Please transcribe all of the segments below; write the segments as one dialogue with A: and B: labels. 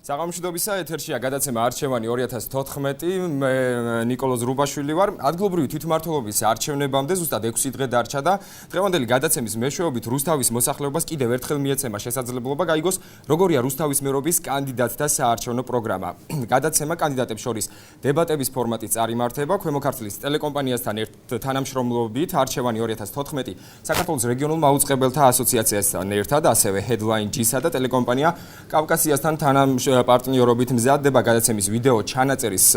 A: საღამოშიდობისა ეთერშია გადაცემა არჩევანი 2014. მე ნიკოლოზ რუბაშვილი ვარ. ადგილობრივი თვითმმართველობის არჩევნებამდე ზუსტად 6 დღე დარჩა და დღევანდელი გადაცემის მეშვეობით რუსთავის მოსახლეობას კიდევ ერთხელ მიეცემა შესაძლებლობა გაიგოს, როგორია რუსთავის მერობის კანდიდატთა საარჩევნო პროგრამა. გადაცემა კანდიდატებს შორის დებატების ფორმატით წარიმართება. ქვემო ქართლის ტელეკომპანიასთან თანამშრომლობით არჩევანი 2014 საქართველოს რეგიონულ მაუწყებელთა ასოციაციასთან ერთად, ასევე Headline G-სა და ტელეკომპანია კავკასიასთან პარტნიორობით მზადდება. გადაცემის ვიდეო ჩანაწერის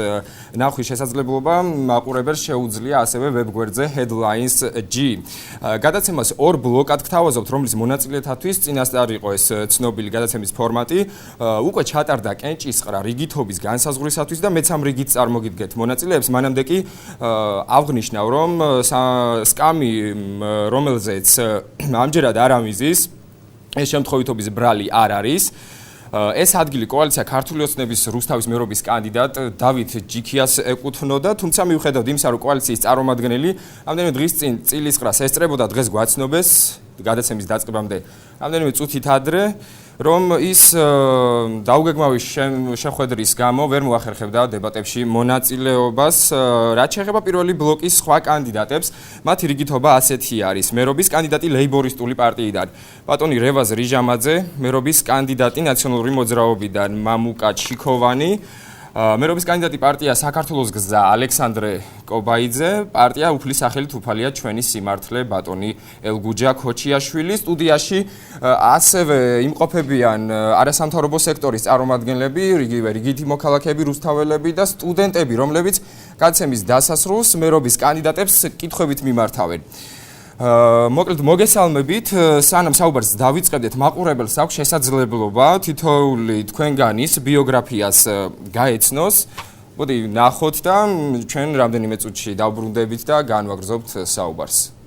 A: ნახვის შესაძლებლობა მაყურებელს შეუძლია ასევე ვებგვერდზე Headlines G. გადაცემას ორ ბლოკად გთავაზობთ, რომლის მონაწილეთათვის წინასწარ იყო ეს ცნობილი გადაცემის ფორმატი. უკვე ჩატარდა კენჭისყრა რიგითობის განსაზღვრისათვის და მეც ამ რიგით წარმოგიდგეთ მონაწილეებს. მანამდე კი აღნიშნავ, რომ სკამი, რომელზეც ამჯერად არ ამიზის, ეს შემთხვევითობის ბრალი არ არის. ეს ადგილი კოალიცია ქართული ოცნების რუსთავის მერობის კანდიდატ დავით ჯიქიას ეკუთვნოდა, თუმცა მიუხედავად იმისა, რომ კოალიციის წარმომადგენელი ამდენიმე დღის წინ წილისყრას ესწრებოდა დღეს გვაცნობეს გადაცემის დაწყებამდე ამდენიმე წუთით ადრე, რომ ის დაუგეგმავი შეხვედრის გამო ვერ მოახერხებდა დებატებში მონაწილეობას. რაც შეეხება პირველი ბლოკის სხვა კანდიდატებს, მათი რიგითობა ასეთი არის: მერობის კანდიდატი ლეიბორისტული პარტიიდან ბატონი რევაზ რიჟამაძე, მერობის კანდიდატი ნაციონალური მოძრაობიდან მამუკა ჩიქოვანი, მერობის კანდიდატი პარტია საქართველოს გზა ალექსანდრე კობაიძე, პარტია უფლის სახელით უფალია ჩვენი სიმართლე ბატონი ელგუჯა ქოჩიაშვილი. სტუდიაში ასევე იმყოფებიან არასამთავრობო სექტორის წარმომადგენლები, რიგითი მოქალაქეები, რუსთაველები და სტუდენტები, რომლებიც გადაცემის დასასრულს მერობის კანდიდატებს კითხვებით მიმართავენ. მოკლედ მოგესალმებით, სანამ საუბარს დავიწყებდეთ, მაყურებელს აქვს შესაძლებლობა თითოეული თქვენგანის ბიოგრაფიას გაეცნოს. მოდი ნახოთ და ჩვენ რამდენიმე წუთში დავბრუნდებით და განვაგრძობთ საუბარს.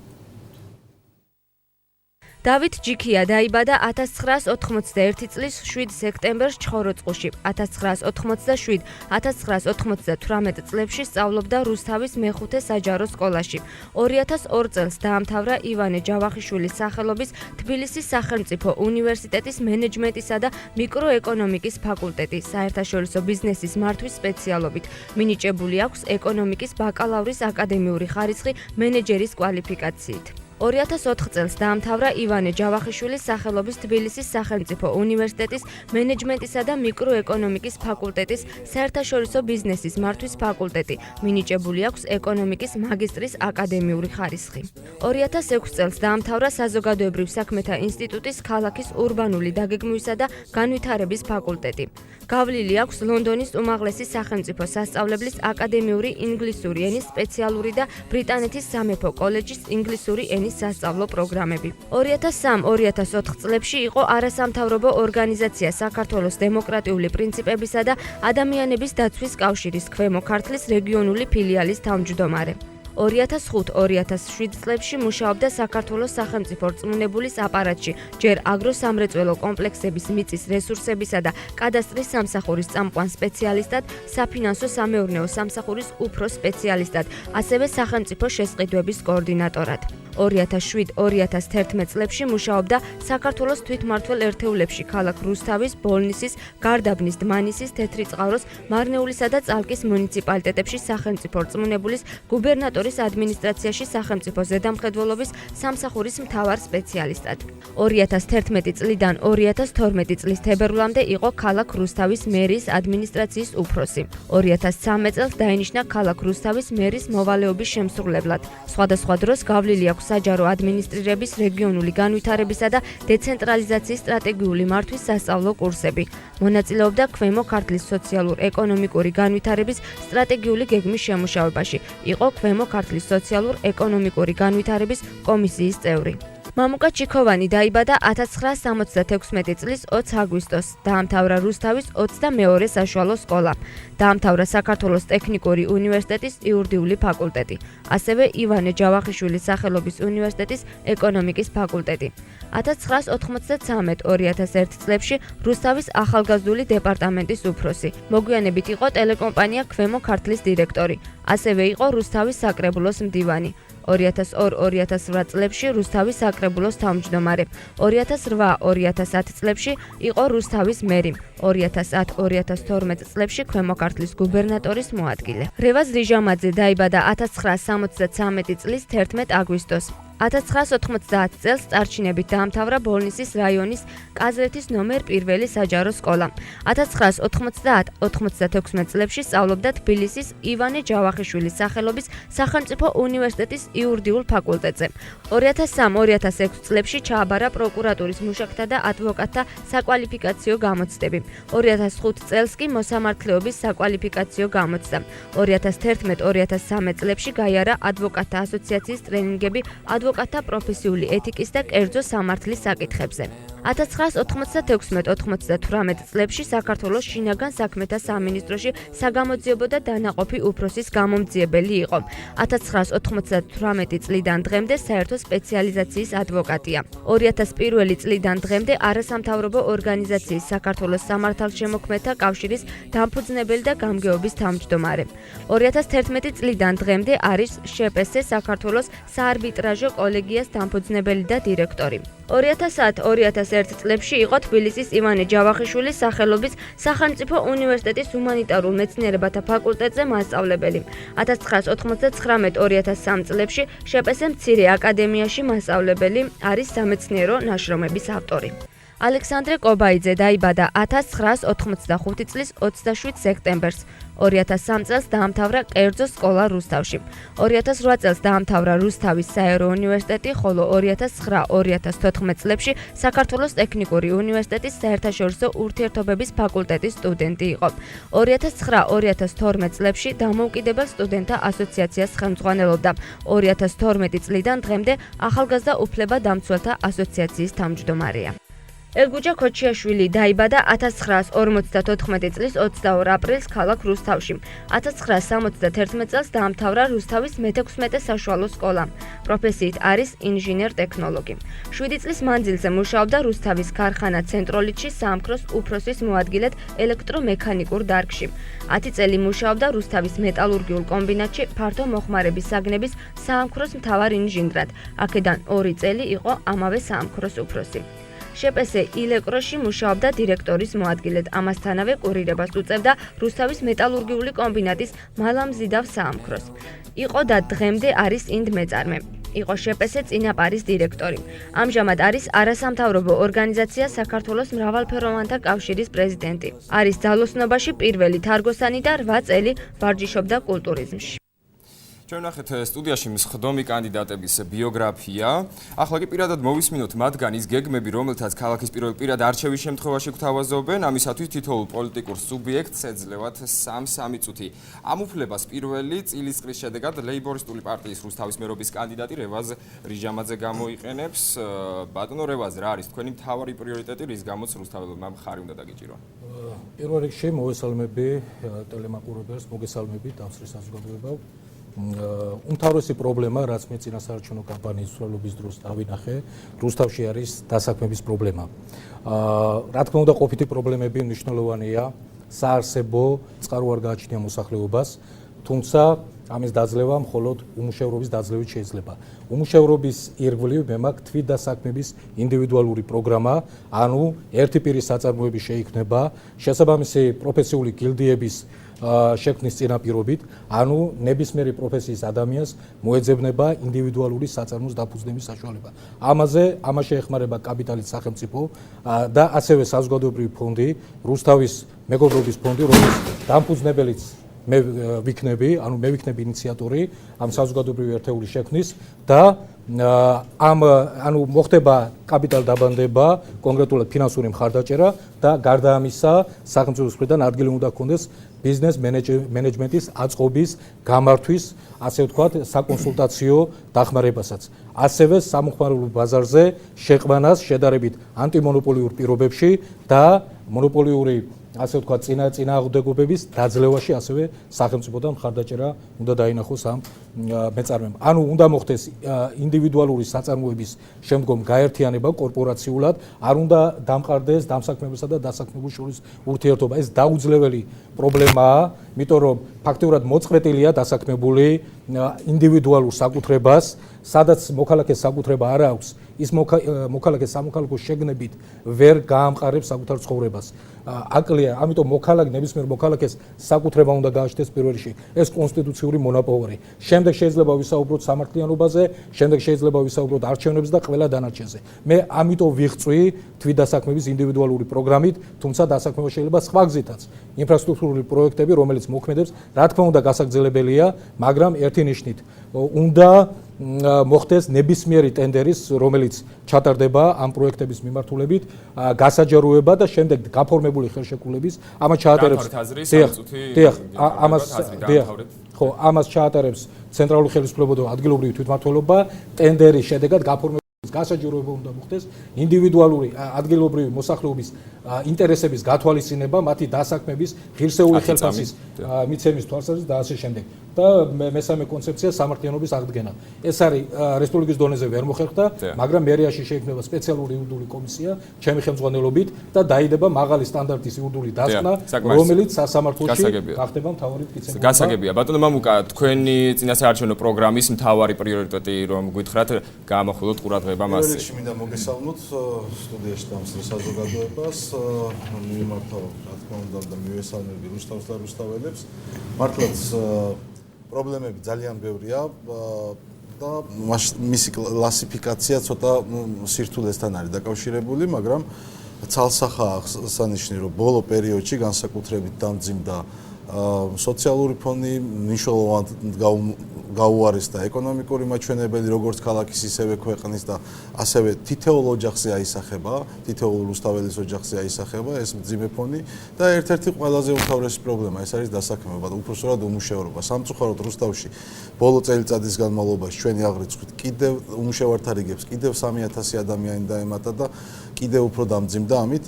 B: დავით ჯიქია დაიბადა 1991 წლის 7 სექტემბერს ჩხოროწყუში. 1987-1998 წლებში სწავლობდა რუსთავის მეხუთე საჯარო სკოლაში. 2002 წელს დაამთავრა ივანე ჯავახიშვილის სახელობის თბილისის სახელმწიფო უნივერსიტეტის მენეჯმენტისა და მიკროეკონომიკის ფაკულტეტი საერთაშორისო ბიზნესის მართვის სპეციალობით. მინიჭებული აქვს ეკონომიკის ბაკალავრის აკადემიური ხარისხი მენეჯერის კვალიფიკაციით. 2004 წელს დაამთავრა ივანე ჯავახიშვილის სახელობის თბილისის სახელმწიფო უნივერსიტეტის მენეჯმენტისა და მიკროეკონომიკის ფაკულტეტის საერთაშორისო ბიზნესის მართვის ფაკულტეტი. მინიჭებული აქვს ეკონომიკის მაგისტრის აკადემიური ხარისხი. 2006 წელს დაამთავრა საზოგადოებრივ საქმეთა ინსტიტუტის ქალაქის ურბანული დაგეგმვისა და განვითარების ფაკულტეტი. გავლილი აქვს ლონდონის უმაღლესი სახელმწიფო სასწავლებლის აკადემიური ინგლისური ენის სპეციალური და ბრიტანეთის სამეფო კოლეჯის ინგლისური ენის სასწავლო პროგრამები. 2003-2004 წლებში იყო არასამთავრობო ორგანიზაცია საქართველოს დემოკრატიული პრინციპებისა და ადამიანების დაცვის კავშირის ქვემო ქართლის რეგიონული ფილიალის თავმჯდომარე. 2005-2007 წლებში მუშაობდა საქართველოს სახელმწიფო რწმუნებულის აპარატში, ჯერ აგროსამრეწველო კომპლექსების მიწის რესურსებისა და კადასტრის სამსახურის წამყვან სპეციალისტად, საფინანსო სამეურნეო სამსახურის უფროს სპეციალისტად, ასევე სახელმწიფო შესყიდვების კოორდინატორად. 2007-2011 წლებში მუშაობდა საქართველოს თვითმმართველ ერთეულებში ქალაქ რუსთავის, ბოლნისის, გარდაბნის, დმანისის, თეთრიწყაროს, მარნეულისა და წალკის მუნიციპალიტეტებში სახელმწიფო რწმუნებულის გუბერნატორის ადმინისტრაციაში სახელმწიფო ზედამხედველობის სამსახურის მთავარ სპეციალისტად. 2011 წლიდან 2012 წლის თებერვლამდე იყო ქალაქ რუსთავის მერის ადმინისტრაციის უფროსი. 2013 წელს დაინიშნა ქალაქ რუსთავის მერის მოვალეობის შემსრულებლად. სხვადასხვა დროს გავლილი აქვს საჯარო ადმინისტრირების, რეგიონული განვითარებისა და დეცენტრალიზაციის სტრატეგიული მართვის სასწავლო კურსები. მონაწილეობდა ქვემო ქართლის სოციალურ-ეკონომიკური განვითარების სტრატეგიული გეგმის შემუშავებაში. იყო ქვემო ქართლის სოციალურ-ეკონომიკური განვითარების კომისიის წევრი. მამუკა ჩიქოვანი დაიბადა 1976 წლის 20 აგვისტოს. დაამთავრა რუსთავის 22 საშუალო სკოლა. დაამთავრა საქართველოს ტექნიკური უნივერსიტეტის იურიდიული ფაკულტეტი. ასევე ივანე ჯავახიშვილის სახელობის უნივერსიტეტის ეკონომიკის ფაკულტეტი. 1993-2001 წლებში რუსთავის ახალგაზრდული დეპარტამენტის უფროსი. მოგვიანებით იყო ტელეკომპანია ქვემო ქართლის დირექტორი. ასევე იყო რუსთავის საკრებულოს მდივანი. 2002-2008 წლებში რუსთავის საკრებულოს თავმჯდომარე. 2008-2010 წლებში იყო რუსთავის მერი. 2010-2012 წლებში ქვემო ქართლის გუბერნატორის მოადგილე. რევაზ რიჟამაძე დაიბადა 1973 წლის 11 აგვისტოს. 1990 წელს წარჩინებით დაამთავრა ბოლნისის რაიონის კაზრეთის ნომერ 1 საჯარო სკოლა. 1990-96 წლებში სწავლობდა თბილისის ივანე ჯავახიშვილის სახელობის სახელმწიფო უნივერსიტეტის იურიდიულ ფაკულტეტზე. 2003-2006 წლებში ჩააბარა პროკურატურის მუშაკთა და ადვოკატთა საკვალიფიკაციო გამოცდები. 2005 წელს კი მოსამართლეობის საკვალიფიკაციო გამოცდა. 2011-2013 წლებში გაიარა ადვოკატთა ასოციაციის ტრენინგები ადვოკატთა პროფესიული ეთიკის და კერძო სამართლის საკითხებზე. 1996-98 წლებში საქართველოს შინაგან საქმეთა სამინისტროში საგამოძიებო და დანაყოფი უფროსის გამომძიებელი იყო. 1998 წლიდან დღემდე საერთო სპეციალიზაციის ადვოკატია. 2001 წლიდან დღემდე არასამთავრობო ორგანიზაციის საქართველოს სამართალშემოქმედთა კავშირის დამფუძნებელი და გამგეობის თავმჯდომარე. 2011 წლიდან დღემდე არის შპს საქართველოს საარბიტრაჟო კოლეგიას დამფუძნებელი და დირექტორი. 2000-2001 წლებში იყო თბილისის ივანე ჯავახიშვილის სახელობის სახელმწიფო უნივერსიტეტის ჰუმანიტარულ მეცნიერებათა ფაკულტეტზე მასწავლებელი. 1999-2003 წლებში შპს მცირე აკადემიაში მასწავლებელი, არის სამეცნიერო ნაშრომების ავტორი. ალექსანდრე კობაიძე დაიბადა 1985 წლის 27 სექტემბერს. 2003 წელს დაამთავრა კერძო სკოლა რუსთავში. 2008 წელს დაამთავრა რუსთავის საერო უნივერსიტეტი, ხოლო 2009-2014 წლებში საქართველოს ტექნიკური უნივერსიტეტის საერთაშორისო ურთიერთობების ფაკულტეტის სტუდენტი იყო. 2009-2012 წლებში დამოუკიდებელ სტუდენტთა ასოციაციას ხელმძღვანელობდა. 2012 წლიდან დღემდე ახალგაზრდა უფლება-დამცველთა ასოციაციის თავმჯდომარეა. ელგუჯა ქოჩიაშვილი დაიბადა 1954 წლის 22 აპრილს ქალაქ რუსთავში. 1971 წელს დაამთავრა რუსთავის მე-16 საშუალო სკოლა. პროფესიით არის ინჟინერ-ტექნოლოგი. 7 წლის მანძილზე მუშაობდა რუსთავის ქარხანა ცენტროლიტში საამქროს უფროსის მოადგილედ ელექტრომექანიკურ დარგში. 10 წელი მუშაობდა რუსთავის მეტალურგიულ კომბინატში ფართო მოხმარების საგნების საამქროს მთავარ ინჟინრად. აქედან 2 წელი იყო ამავე საამქროს უფროსი. შპს ილეკროში მუშაობდა დირექტორის მოადგილედ, ამასთანავე კურირებას უწევდა რუსთავის მეტალურგიული კომბინატის მალამზიდავ საამქროს. იყო და დღემდე არის ინდმეწარმე. იყო შპს წინაპარის დირექტორი. ამჟამად არის არასამთავრობო ორგანიზაცია საქართველოს მრავალფეროვანთა კავშირის პრეზიდენტი. არის ძალოსნობაში პირველი თარგოსანი და 8 წელი ვარჯიშობდა კულტურიზმში.
A: ჩვენ ნახეთ სტუდიაში მსხდომი კანდიდატების ბიოგრაფია. ახლა კი პირადად მოვისმინოთ მათგან ის გეგმები, რომელთაც ქალაქის პირად არჩევის შემთხვევაში გვთავაზობენ. ამისათვის თითოეულ პოლიტიკურ სუბიექტს ეძლევათ 3 წუთი. ამ უფლებას პირველი წილისყრის შედეგად ლეიბორისტული პარტიის რუსთავის მერობის კანდიდატი რევაზ რიჟამაძე გამოიყენებს. ბატონო რევაზ, რა არის თქვენი მთავარი პრიორიტეტი, რის გამოც რუსთაველებმა მხარი უნდა დაგიჭირონ?
C: პირველ რიგში მოვესალმები ტელემაყურებელს, მოგესალმებით დამსწრე საზოგადოება. უმთავრესი პრობლემა, რაც მე წინასაარჩევნო კამპანიის მსვლელობის დროს დავინახე, რუსთავში არის დასაქმების პრობლემა. რა თქმა უნდა, ყოფითი პრობლემები მნიშვნელოვანია, საარსებო წყარო არ გააჩნია მოსახლეობას, თუმცა ამის დაძლევა მხოლოდ უმუშევრობის დაძლევით შეიძლება. უმუშევრობის ირგვლივ მე მაქვს თვით დასაქმების ინდივიდუალური პროგრამა, ანუ ერთი პირის საწარმოები შეიქმნება შესაბამისი პროფესიული გილდიების შექმნის წინაპირობით, ანუ ნებისმიერი პროფესიის ადამიანს მოეძებნება ინდივიდუალური საწარმოს დაფუძნების საშუალება. ამაში ეხმარება კაპიტალის სახელმწიფო და ასევე საზოგადოებრივი ფონდი, რუსთავის მეგობრობის ფონდი, რომლის დამფუძნებელიც მე ვიქნები, ანუ მე ვიქნები ინიციატორი ამ საზოგადოებრივი ერთეულის შექმნის და ანუ მოხდება კაპიტალ დაბანდება, კონკრეტულად ფინანსური მხარდაჭერა და გარდა ამისა სახელმწიფოს მხრიდან ადგილი უნდა ჰქონდეს ბიზნეს მენეჯმენტის აწყობის, გამართვის, ასე ვთქვათ, საკონსულტაციო დახმარებასაც. ასევე სამოხმარულო ბაზარზე შეყვანას შედარებით ანტიმონოპოლიურ პირობებში და მონოპოლიური ასე ვთქვათ, წინააღმდეგობების დაძლევაში ასევე სახელმწიფოდან მხარდაჭერა უნდა დაინახოს ამ მეწარმემ. ანუ უნდა მოხდეს ინდივიდუალური საწარმოების შემდგომ გაერთიანება კორპორაციულად, არ უნდა დამყარდეს დამსაქმებისა და დასაქმებულ შორის ურთიერთობა. ეს დაუძლეველი პრობლემაა, იმიტომ რომ ფაქტიურად მოწყვეტილია დასაქმებული ინდივიდუალურ საკუთრებას, სადაც მოქალაქეს საკუთრება არ აქვს, ის მოქალაქე სამოქალაქო შეგნებით ვერ გაამყარებს საკუთარ ცხოვრებას. აკლია, ამიტომ ნებისმიერ მოქალაქეს საკუთრება უნდა გააჩნდეს პირველ რიგში. ეს კონსტიტუციური მონოპოლი. შემდეგ შეიძლება ვისაუბროთ სამართლიანობაზე, შემდეგ შეიძლება ვისაუბროთ არჩევნებზე და ყველა დანარჩენზე. მე ამიტომ ვიღწვი თვითდასაქმების ინდივიდუალური პროგრამით, თუმცა დასაქმება შეიძლება სხვა გზითაც. ინფრასტრუქტურული პროექტები, რომელიც მოქმედებს, რა თქმა უნდა გასაგრძელებელია, მაგრამ ერთი ნიშნით უნდა მოხდეს ნებისმიერი ტენდერის, რომელიც ჩატარდება ამ პროექტების მიმართულებით, გასაჯაროება და შემდეგ გაფორმებული ხელშეკრულების ამას ჩაატარებს. ამას ჩაატარებს ცენტრალური ხელისუფლება და ადგილობრივი თვითმმართველობა, ტენდერის შედეგად გაფორმებული გასაჯაროება უნდა მოხდეს, ინდივიდუალური ადგილობრივი მოსახლეობის ინტერესების გათვალისწინება, მათი დასაქმების, ღირსეული ხელფასის მიცემის თვალსაზრისით და ასე შემდეგ. და მესამე კონცეფცია სამართლიანობის აღდგენა. ეს არის რესპუბლიკის დონეზე ვერ მოხერხდა, მაგრამ მერიაში შეიქმნება სპეციალური იურიდიული კომისია, ჩემი ხელმძღვანელობით და დაიდება მაღალი სტანდარტის იურიდიული დასკვნა, რომელიც სასამართლოში გახდება მთავარი მტკიცებულება.
A: გასაგებია. ბატონო მამუკა, თქვენი წინასაარჩევნო პროგრამის მთავარი პრიორიტეტი რომ გითხრათ, გაამახვილოთ ყურადღება მასზე.
D: პირველ რიგში მინდა მოგესალმოთ სტუდიაში დამსწრე საზოგადოებას, მიმართავ რა თქმა უნდა და მივესალმები რუსთავს და რუსთაველებს. მართლაც პრობლემები ძალიან ბევრია და მისი კლასიფიკაცია ცოტა სირთულესთან არის დაკავშირებული, მაგრამ ცალსახაა სანიშნი, რომ ბოლო პერიოდში განსაკუთრებით დამძიმდა სოციალური ფონი, მნიშვნელოვნად გაუარესდა ეკონომიკური მაჩვენებელი, როგორც ქალაქის ისევე ქვეყნის და ასევე თითოეულ ოჯახზე აისახება, თითოეულ რუსთაველის ოჯახზე აისახება ეს მძიმე ფონი და ერთ-ერთი ყველაზე უმთავრესი პრობლემა ეს არის დასაქმება და უпроსტად უმუშევრობა. სამწუხაროდ რუსთავში ბოლო წელიწადის განმავლობაში ჩვენი აღრიცხვით კიდევ უმუშევართა რიგებს კიდევ 3000 ადამიანი დაემატა და კიდევ უფრო დამძიმდა ამით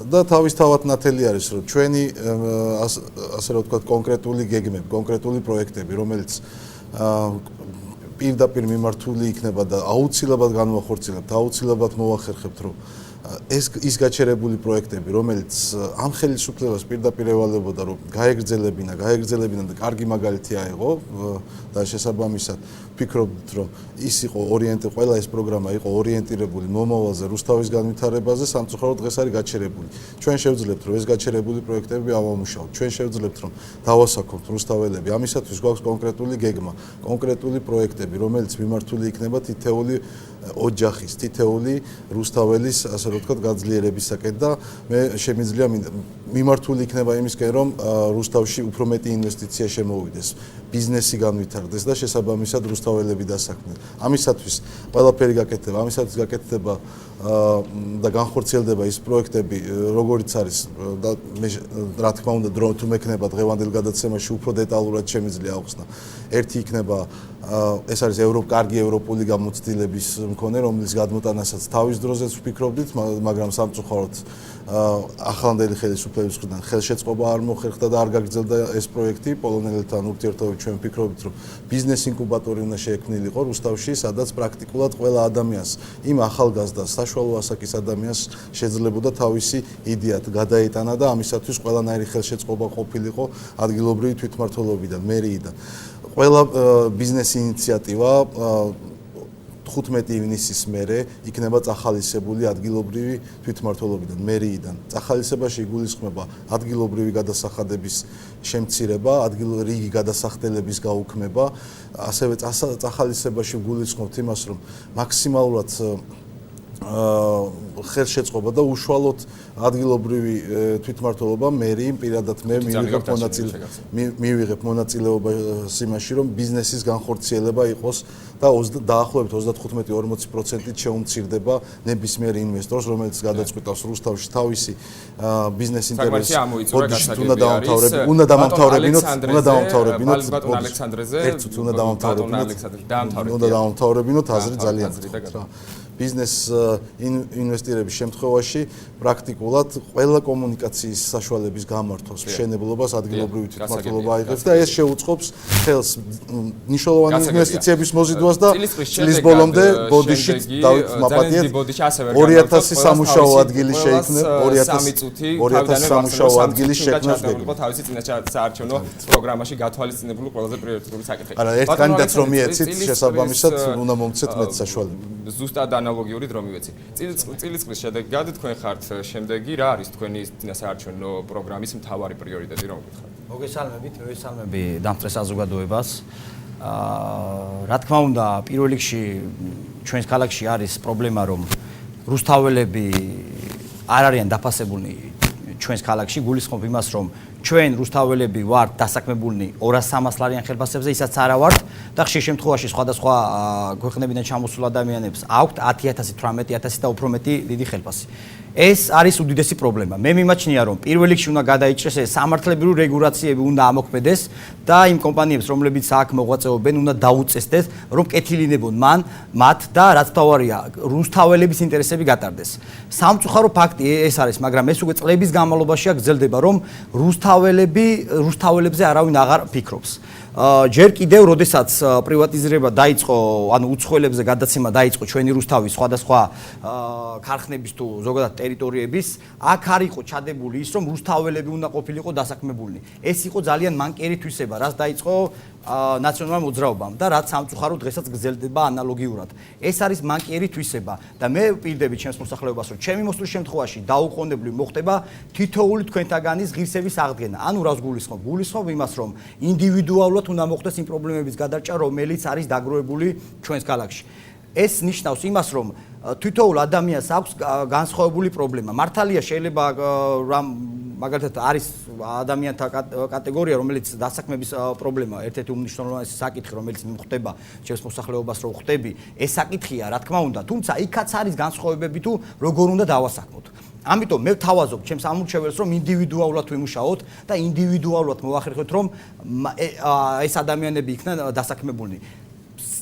D: და თავისთავად ნათელი არის რომ ჩვენი ასე რომ ვთქვათ კონკრეტული გეგმები, კონკრეტული პროექტები, რომელიც პირდაპირ მიმართული იქნება და აუცილებლად განვახორციელებთ, აუცილებლად მოვახერხებთ, რომ ის გაჩერებული პროექტები, რომელიც ამ ხელისუფლებას პირდაპირ ევალებოდა, რომ გაეგრძელებინა და კარგი მაგალითი აიღო და შესაბამისად ვფიქრობთ, რომ ის იყო ყველა ეს პროგრამა იყო ორიენტირებული მომავალზე, რუსთავის განვითარებაზე, სამწუხაროდ დღეს არის გაჩერებული. ჩვენ შევძლებთ, რომ ეს გაჩერებული პროექტები ავამუშავოთ. ჩვენ შევძლებთ, რომ დავასაქმოთ რუსთაველები. ამისათვის გვაქვს კონკრეტული გეგმა, კონკრეტული პროექტები, რომელიც მიმართული იქნება თითოეული ოჯახის, თითოეული რუსთაველის, ასე რომ ვთქვათ, გაძლიერებისაკენ და მე შემიძლია მიმართული იქნება იმისკენ, რომ რუსთავში უფრო მეტი ინვესტიცია შემოვიდეს, ბიზნესი განვითარდეს და შესაბამისად რუსთაველები დასაქმდნენ. ამისათვის ყველაფერი გაკეთდება, ამისათვის გაკეთდება და განხორციელდება ის პროექტები, როგორიც არის და მე რა თქმა უნდა თუ მექნება დღევანდელ გადაცემაში უფრო დეტალურად შემიძლია ახსნა. ერთი იქნება ეს არის კარგი ევროპული გამოცდილების მქონე, რომლის გადმოტანასაც თავის დროზეც ვფიქრობდით, მაგრამ სამწუხაროდ ახლანდელი ხელისუფლების მხრიდან ხელშეწყობა არ მოხერხდა და არ გაგრძელდა ეს პროექტი. პოლონელებთან ურთიერთობით ჩვენ ვფიქრობთ, რომ ბიზნეს ინკუბატორი უნდა შეექმნილიყო რუსთავში, სადაც პრაქტიკულად ყველა ადამიანს, იმ ახალგაზრდას, საშუალო ასაკის ადამიანს შეძლებოდა თავისი იდეა გადაეტანა და ამისათვის ყველანაირი ხელშეწყობა ყოფილიყო ადგილობრივი თვითმმართველობიდან, მერიიდან. ყველა ბიზნეს ინიციატივა 15 ივნისის მერე იქნება წახალისებული ადგილობრივი თვითმმართველობიდან, მერიიდან. წახალისებაში იგულისხმება ადგილობრივი გადასახადების შემცირება, რიგი გადასახდელების გაუქმება, ასევე წახალისებაში გულისხმობთ იმას, რომ მაქსიმალურად ხელშეწყობა და უშუალოდ ადგილობრივი თვითმმართველობა მერი პირადად მე მივიღებ მონაწილეობა იმაში, რომ ბიზნესის განხორციელება იყოს და დაახლოებით 35-40%-ით შეუმცირდება ნებისმიერ ინვესტორს, რომელიც გადაწყვიტავს რუსთავში თავისი ბიზნეს ინტერესს უნდა დამამთავრებინოთ აზრი ძალიან გრცხვით რა. ბიზნეს ინვესტირების შემთხვევაში პრაქტიკულად ყველა კომუნიკაციის საშუალების გამართვას, მშენებლობას, ადგილობრივი თვითმმართველობა აიღებს და ეს შეუწყობს ხელს მნიშვნელოვანი ინვესტიციების მოზიდვას და წლის ბოლომდე ბოდიშით დავით მაპატიეთ 2000 სამუშაო ადგილი შეიქმნა 2000 სამუშაო ადგილი შექმნა
A: თავისი წინასაარჩევნო პროგრამაში გათვალისწინებული ყველაზე პრიორიტეტული საკითხი.
D: არა, ერთ კანდიდატს რომ მიეცით, შესაბამისად უნდა მომცეთ მეტ საშუალება.
A: ზუსტად ანალოგიურად რომ მივეცი. წილიწლის შედეგად თქვენ ხართ შემდეგი, რა არის თქვენი წინასაარჩევნო პროგრამის მთავარი პრიორიტეტი, რომ გითხრათ?
E: მოგესალმები დამსწრე საზოგადოებას. რა თქმა უნდა, პირველ რიგში ჩვენს ქალაქში არის პრობლემა, რომ რუსთაველები არ არიან დაფასებულნი ჩვენს ქალაქში, გულისხმობ იმას, რომ ჩვენ რუსთაველები ვართ დასაქმებულნი 200-300 ლარიან ხელფასებზე, ისაც არა ვართ და ხშირ შემთხვევაში სხვადასხვა ქვეყნებიდან ჩამოსულ ადამიანებს აქვთ 10,000, 18,000 და უფრო მეტი დიდი ხელფასი. ეს არის უდიდესი პრობლემა. მე მიმაჩნია, რომ პირველ რიგში უნდა გადაიჭრეს ეს სამართლებრივი რეგულაციები უნდა ამოქმედეს და იმ კომპანიებს, რომლებიც აქ მოღვაწეობენ, უნდა დაუწესდეს, რომ კეთილინებონ მათ და რაც თავარია, რუსთაველების ინტერესები გატარდეს. სამწუხარო ფაქტი ეს არის, მაგრამ ეს უკვე წლების განმავლობაშია გრძელდება, რომ რუსთაველებზე არავინ აღარ ფიქრობს. ჯერ კიდევ, როდესაც პრივატიზირება დაიწყო, ანუ უცხოელებზე გადაცემა დაიწყო ჩვენი რუსთავის სხვადასხვა ქარხნების თუ ზოგადად ტერიტორიების, აქ არ იყო ჩადებული ის, რომ რუსთაველები უნდა ყოფილიყო დასაქმებულნი. ეს იყო ძალიან მანკიერი თვისება, რაც დაიწყო ნაციონალურ მოძრაობამ და რაც სამწუხარო დღესაც გრძელდება ანალოგიურად. ეს არის მანკიერი თვისება და მე ვპირდები ჩემს მოსახლეობას, რომ ჩემი მოსვლის შემთხვევაში დაუყოვნებლივ მოხდება თითოეული თქვენთაგანის ღირსების აღდგენა. ანუ რას გულისხმობ? გულისხმობ იმას, რომ ინდივიდუალურად უნდა მოხდეს იმ პრობლემების გადაჭრა, რომელიც არის დაგროვებული ჩვენს ქალაქში. ეს ნიშნავს იმას, რომ თითოეულ ადამიანს აქვს განსხვავებული პრობლემა. მართალია შეიძლება მაგალითად არის ადამიანთა კატეგორია, რომელიც დასაქმების პრობლემა, ერთ-ერთი უმნიშვნელოვანესი საკითხი, რომელიც მიხვდება ჩემს მოსახლეობას, რომ ხვდები, ეს საკითხია, რა თქმა უნდა, თუმცა იქაც არის განსხვავებები თუ როგორ უნდა დავასაქმოთ. ამიტომ მე ვთავაზობ ჩემს ამორჩეველს, რომ ინდივიდუალურად ვიმუშაოთ და ინდივიდუალურად მოვახერხოთ, რომ ეს ადამიანები იქნან დასაქმებულნი.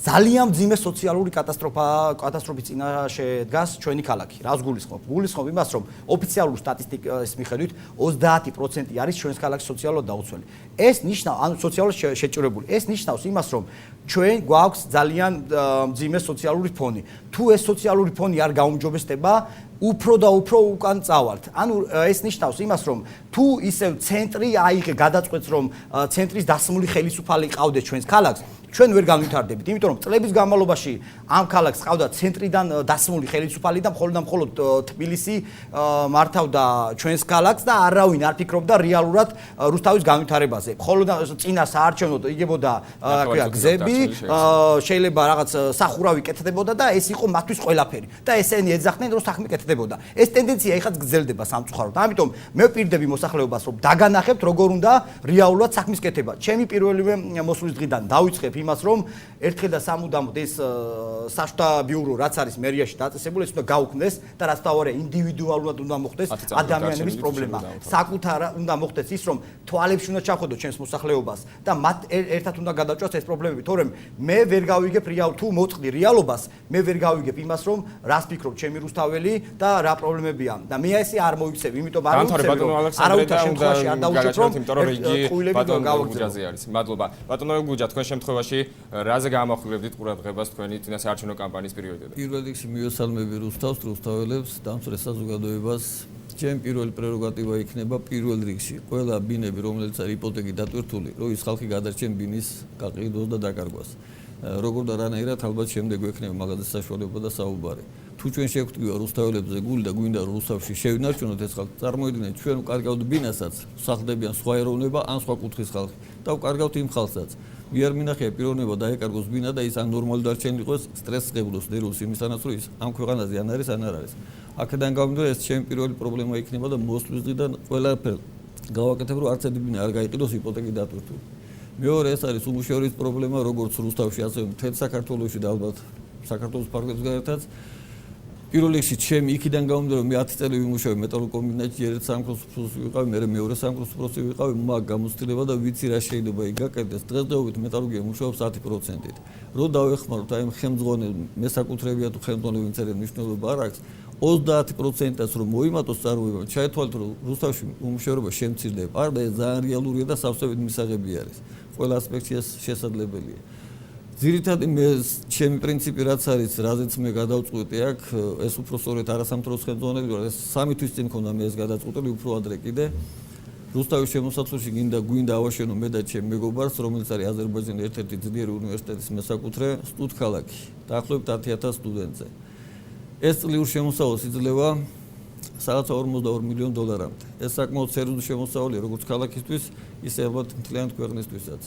E: ძალიან მძიმე სოციალური კატასტროფის წინაშე დგას ჩვენი ქალაქი. რას გულისხმობ? გულისხმობ იმას, რომ ოფიციალური სტატისტიკის მიხედვით 30% არის ჩვენს ქალაქში სოციალურად დაუცველი. ეს ნიშნავს, ანუ სოციალურად შეჭრებული. ეს ნიშნავს იმას, რომ ჩვენ გვაქვს ძალიან მძიმე სოციალური ფონი. თუ ეს სოციალური ფონი არ გაუმჯობესდება, უფრო და უფრო უკან წავალთ. ანუ ეს ნიშნავს იმას, რომ თუ ისევ ცენტრი აიღე გადაწყვეტს, რომ ცენტრის დასმული ხელისუფალი ყავდეს ჩვენს ქალაქს, ჩვენ ვერ განვითარდებით, იმიტომ რომ წლების განმავლობაში ამ ქალაქს ყავდა ცენტრიდან დასმული ხელისუფალი და მხოლოდ თბილისი მართავდა ჩვენს ქალაქს და არავინ არ ფიქრობდა რეალურად რუსთავის განვითარებაზე. მხოლოდ წინა საარჩევნოდ იგებოდა გზები, შეიძლება რაღაც სახურავი კეთდებოდა და ეს იყო მათთვის ყველაფერი. და ესენი ეძახდნენ, რომ საქმე კეთდებოდა. ეს ტენდენცია ეხაც გრძელდება სამწუხაროდ. ამიტომ მე ვპირდები მოსახლეობას, რომ დაგანახებთ, როგორ უნდა რეალურად საქმის კეთება. ჩემი პირველივე მოსვლის დღიდან დავიწყებ იმას, რომ ერთხელ და სამუდამოდ ეს საშუალო ბიურო, რაც არის მერიაში დაწესებული, ეს უნდა გაუქმდეს და რაც თავარია ინდივიდუალურად უნდა მოხდეს ადამიანების პრობლემა. საკუთარ უნდა მოხდეს ის, რომ თვალებში უნდა ჩავხედოთ ჩემს მოსახლეობას და მათ ერთად უნდა გადაჭრას ეს პრობლემები, თორემ მე ვერ გავიგებ თუ მოწყდი რეალობას, მე ვერ გავიგებ იმას, რომ რას ფიქრობ ჩემი რუსთაველი და რა პრობლემებია და მე ესე არ მოიქცევ, იმიტომ არ მოიქცევ, რომ არავითარ შემთხვევაში არ დავუშვებ, რომ ტყუილები გავაგზავნოთ.
A: მადლობა. ბატონო გუჯა, თქვენ შემთხვევაში რაზე გაამახვილებდით ყურადღებას თქვენი წინასაარჩევნო კამპანიის პერიოდიდან?
F: პირველ რიგში მივესალმები რუსთაველებს, დამსწრე საზოგადოებას. ჩემი პირველი პრეროგატივა იქნება პირველ რიგში ყველა ბინები, რომელიც არის იპოთეკით დატვირთული, რომ ის ხალხი გადარჩენ ბინის გაყიდვას და დაკარგვას. როგორ და რანაირად ალბათ შემდეგ ექნება მაგაზე საშუალება და საუბარი. თუ ჩვენ შევხვდივართ რუსთაველებზე გული და გვინდა რომ რუსთავში შევინარჩუნოთ ეს ხალხი, წარმოიდგინეთ ჩვენ ვკარგავთ ბინასაც, სახლდებიან სხვა ეროვნება ან სხვა კუთხის ხალხი და ვკარგავთ იმ ხალხსაც. მე არ მინახია პიროვნება დაეკარგოს ბინა და ის ან ნორმალური დარჩენილი იყოს, სტრესს ღებულოს ნერვს იმისთანაც რომ ის ამ ქვეყანაზე ან არის ან არ არის. აქედან გამომდინარე ეს ჩემი პირველი პრობლემა იქნება და მოსვლის დღიდან ყველაფერს გავაკეთებ რომ არც ერთი ბინა არ გაიყიდოს იპოთეკით დატვირთული. მეორე ეს არის უმუშევრობის პრობლემა როგორც რუსთავში ასევე მთელ საქართველოში და ალბათ საქართველოს ფარგლებს გარეთაც პირველ რიგში ჩემი იქიდან გამომდინარე მე 10 წელი ვიმუშავე მეტალურ კომბინატში, ერთ სამკროს უფროსი ვიყავი, მე მეორე სამკროს უფროსი ვიყავი, მაგ გამოცდილება და ვიცი რა შეიძლება იგაკეთდეს. დღესდღეობით მეტალურგია მუშაობს 10%-ით. რო დავეხმაროთ აი ხელმძღვანელ მესაკუთრებია თუ ხელმძღვანელი ვინც არის მნიშვნელობა არ აქვს, 30%-ს რომ მოიმატოს წარმოება, ჩაეთვალეთ რომ რუსთავში უმუშევრობა შემცირდება. არა და ეს ძალიან რეალურია და სავსებით მისაღები არის. ყველა ასპექტში ეს შესაძლებელია. ძირითადად მე ჩემი პრინციპი რაც არის, რაზეც მე გადავწყვეტი აქ, ეს უფრო სწორედ არასამთავრობო ხელმძღვანელი ვარ, ეს 3 თვის წინ მქონდა მე ეს გადაწყვეტილი უფრო ადრე კიდე. რუსთავის შემოსაცვლელში გვინდა ავაშენო მე და ჩემი მეგობარს, რომელიც არის აზერბაიჯანის ერთ-ერთი ძლიერი უნივერსიტეტის მესაკუთრე სტუდქალაქი, დაახლოებით 10,000 სტუდენტზე. ეს წლიური შემოსავალი იძლევა სადაც 42 მილიონ დოლარამდე. ეს საკმაოდ სერიოზული შემოსავალია როგორც ქალაქისთვის, ისე ალბათ მთლიანი ქვეყნისთვისაც.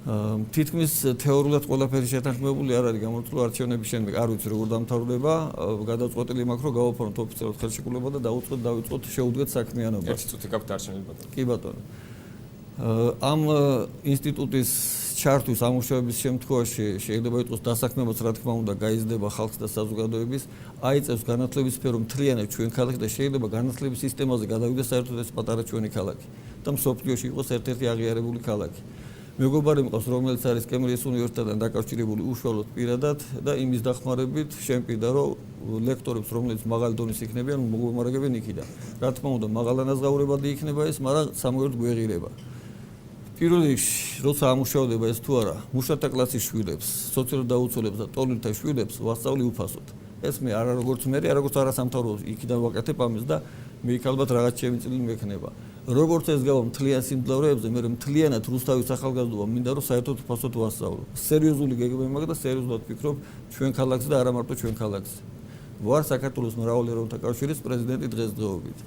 F: თითქმის თეორიულად ყველაფერი შეთანხმებული არ არის გამორთული არჩევნების შემდეგ, არ ვიცი როგორ დამთავრდება, გადაწყვეტილი მაქვს რომ გავაფორმოთ ოფიციალურად ხელშეკრულება და დავიწყოთ შეუდგეთ საქმიანობა.
A: ერთი წუთი გაქვთ არჩევნები ბატონო.
F: კი ბატონო. ამ ინსტიტუტის ჩართვის ამუშავების შემთხვევაში შეიძლება იყოს დასაქმებაც რა თქმა უნდა გაიზრდება ხალხს და საზოგადოების, აიწევს განათლების სფერო მთლიანად ჩვენ ქალაქში და შეიძლება განათლების სისტემაზე გადავიდეს საერთოდ ეს პატარა ჩვენი ქალაქი და მსოფლიოში იყოს ერთ-ერთი აღიარებული ქალაქი. მეგობარი მყავს, რომელიც არის კემბრიჯის უნივერსიტეტთან დაკავშირებული უშუალოდ პირადად და იმის დახმარებით შემპირდა, რომ ლექტორებს, რომლებიც მაღალი დონის იქნებიან, მოგომარაგებენ იქიდან. რა თქმა უნდა, მაღალანაზღაურებადი იქნება ეს, მაგრამ სამგვაროდ გვეღირება. პირველ რიგში, როცა ამუშავდება ეს თუ არა, მუშათა კლასის შვილებს, სოციალურ დაუცველებს და ტოლილთა შვილებს ვასწავლი უფასოდ. ეს მე არა როგორც მერი, არა როგორც არასამთავრობო იქიდან ვაკეთებ ამას და მე იქ ალბათ რაღაც ჩემი წილი მექნება. როგორც ეს გავა მთლიან სიმძლავრეებზე, მე მთლიანად რუსთავის ახალგაზრდობა მინდა რომ საერთოდ უფასოდ ვასწავლო. სერიოზული გეგმები მაქვს და სერიოზულად ვფიქრობ ჩვენ ქალაქზე და არა მარტო ჩვენ ქალაქზე. ვარ საქართველოს მრავალი ეროვნული კავშირის პრეზიდენტი დღესდღეობით.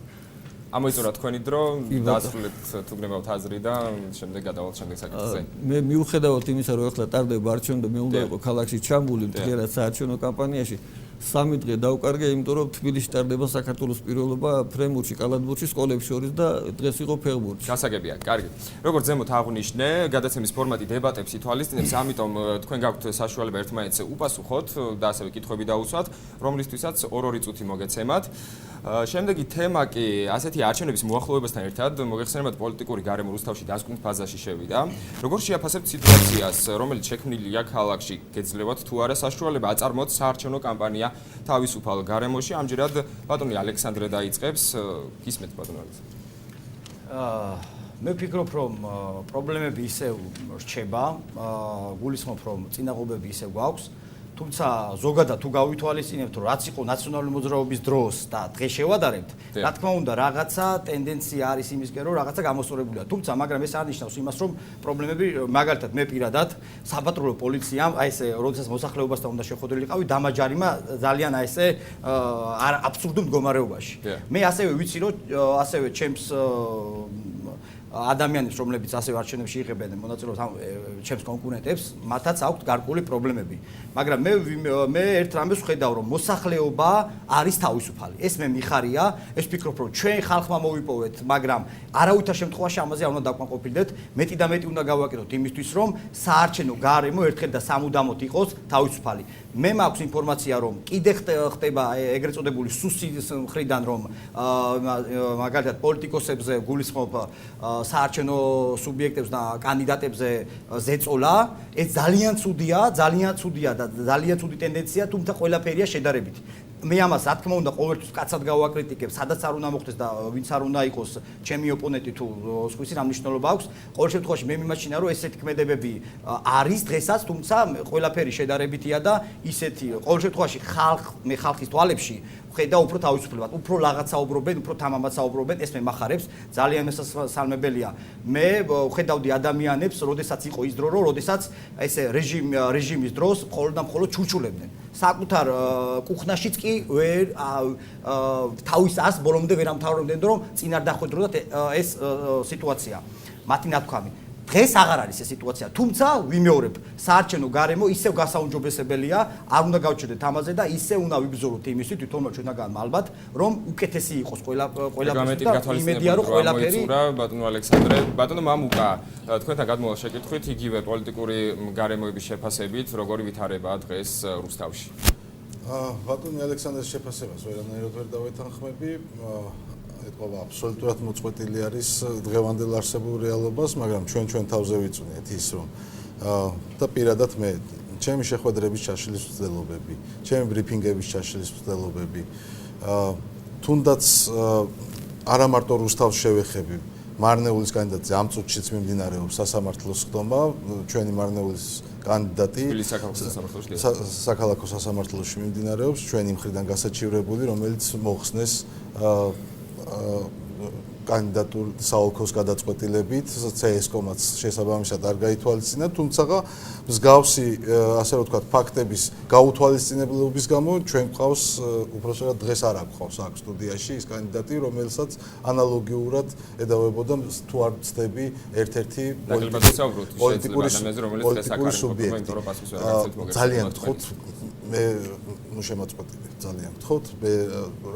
A: ამოიწურა თქვენი დრო, დაასრულეთ თუ გნებავთ აზრი და შემდეგ გადავალთ შემდეგ საკითხზე.
F: მე მიუხედავად იმისა, რომ ახლა ტარდება არჩევნები და მე უნდა იყო ქალაქში ჩამბული მთლიანად საარჩევნო კამპანიაში, 3 დღე დავკარგე, იმიტომ რომ თბილისში ტარდება საქართველოს პირველობა ფრენბურთში, კალათბურთში, სკოლებში შორის და დღეს იყო ფეხბურთში.
A: გასაგებია, კარგი. როგორც ზემოთ აღვნიშნე, გადაცემის ფორმატი დებატებს ითვალისწინებს, ამიტომ თქვენ გაქვთ საშუალება ერთმანეთს უპასუხოთ და ასევე კითხვები დაუსვათ, რომლისთვისაც 2-2 წუთი მოგეცემათ. შემდეგი თემა კი ასეთი არჩევნების მოახლოებასთან ერთად მოგეხსენებათ პოლიტიკური გარემო რუსთავში დასკვნით ფაზაში შევიდა. როგორ შეაფასებთ სიტუაციას, რომელიც შექმნილია ქალაქში, გეძლევათ თუ არა საშუალება აწარმოოთ საარჩევნო კამპანია თავისუფალ გარემოში? ამჯერად ბატონი ალექსანდრე დაიწყებს, გისმენთ ბატონო ალექსანდრე.
E: მე ვფიქრობ, რომ პრობლემები ისევ რჩება, გულისხმობ, რომ წინაღობები ისევ გვაქვს. თუმცა ზოგადად თუ გავითვალისწინებთ, რომ რაც იყო ნაციონალური მოძრაობის დროს და დღეს შევადარებთ, რა თქმა უნდა, რაღაცა ტენდენცია არის იმისკენ, რომ რაღაცა გამოსწორებულია. თუმცა, მაგრამ ეს არ ნიშნავს იმას, რომ პრობლემები, მაგალითად, მე პირადად საპატრულო პოლიციამ, აი ესე, როდესაც მოსახლეობასთან უნდა შეხვედრილიყავი, დამაჯარიმა ძალიან აი ესე აბსურდულ მდგომარეობაში. მე ასევე ვიცი, რომ ასევე ჩემს ადამიანებს, რომლებიც ასევე არჩევნებში იღებენ მონაწილეობას ჩემს კონკურენტებს, მათაც აქვთ გარკვეული პრობლემები. მაგრამ მე ერთ რამეს ვხედავ, რომ მოსახლეობა არის თავისუფალი. ეს მე მიხარია, ეს ვფიქრობ, რომ ჩვენ ხალხმა მოვიპოვეთ, მაგრამ არავითარ შემთხვევაში ამაზე არ უნდა დავკმაყოფილდეთ. მეტი და მეტი უნდა გავაკეთოთ იმისთვის, რომ საარჩევნო გარემო ერთხელ და სამუდამოდ იყოს თავისუფალი. მე მაქვს ინფორმაცია, რომ კიდე ხდება ეგრეთ წოდებული სუსის მხრიდან, რომ მაგალითად პოლიტიკოსებზე გულისხმობ საარჩევნო სუბიექტებს და კანდიდატებზე ზეწოლა, ეს ძალიან ცუდია და ძალიან ცუდი ტენდენცია, თუმცა ყველაფერია შედარებით. მე ამას რა თქმა უნდა ყოველთვის კაცად გავაკრიტიკებ, სადაც არ უნდა მოხდეს და ვინც არ უნდა იყოს ჩემი ოპონენტი თუ სხვისი რა მნიშვნელობა აქვს. ყოველ შემთხვევაში მე მიმაჩნია, რომ ესეთი ქმედებები არის დღესაც, თუმცა ყველაფერი შედარებითია და ისეთი ყოველ შემთხვევაში მე ხალხის თვალებში ხედა უფრო თავისუფლებად, უფრო რაღაც საუბრობენ, უფრო თამამად საუბრობენ, ეს მე მახარებს, ძალიან მესალმებელია. მე ხედავდი ადამიანებს, როდესაც იყო ის დრო, როდესაც ესე რეჟიმის დროს მხოლოდ და მხოლოდ ჩურჩულებდნენ. საკუთარ კუხნაშიც კი თავის ას ბოლომდე ვერ ამთავრებდნენ, რომ წინარ დახვედროდათ ეს სიტუაცია. მათი ნათქვამი. დღეს აღარ არის ეს სიტუაცია, თუმცა ვიმეორებ, საარჩევნო გარემო ისევ გასაუმჯობესებელია, არ უნდა გავჩერდეთ ამაზე და ისევ უნდა ვიბრძოლოთ იმისთვის, თვითონაც ჩვენგან ალბათ, რომ უკეთესი იყოს ყველაფერი და იმედია, რომ ყველაფერი
A: ბატონო ალექსანდრე, ბატონო მამუკა, თქვენთან გადმოვალ შეკითხვით, იგივე პოლიტიკური გარემოების შეფასებით, როგორი ვითარებაა დღეს რუსთავში?
D: ბატონი ალექსანდრეს შეფასებას ვერანაირად ვერ დავეთანხმები. ეთქობა აბსოლუტურად მოწყვეტილი არის დღევანდელ არსებულ რეალობას, მაგრამ ჩვენ თავზე ვიწვნიეთ ის რომ და პირადად მე ჩემი შეხვედრების ჩაშლის მცდელობები, ჩემი ბრიფინგების ჩაშლის მცდელობები, თუნდაც არა მარტო რუსთავს შევეხები, მარნეულის კანდიდატზე ამ წუთშიც მიმდინარეობს სასამართლოს ხდომა, ჩვენი მარნეულის კანდიდატი საქალაქო სასამართლოში მიმდინარეობს, ჩვენი მხრიდან გასაჩივრებული, რომელიც მოხსნეს კანდიდატურ საოლქოს გადაწყვეტილებით, CS-კომაც შესაბამისად არ გაითვალისწინა, თუმცა მსგავსი, ასე რომ ვთქვათ, ფაქტების გაუთვალისწინებლობის გამო ჩვენ გვყავს უпроსტად დღეს არ გვყავს აქ სტუდიაში ის კანდიდატი, რომელსაც ანალოგიურად ედავებოდა თუ არ ვცდები ერთ-ერთი პოლიტიკური სუბიექტი. ძალიან გთხოვთ, მე შემოწყვეტილი ძალიან გთხოვთ, მე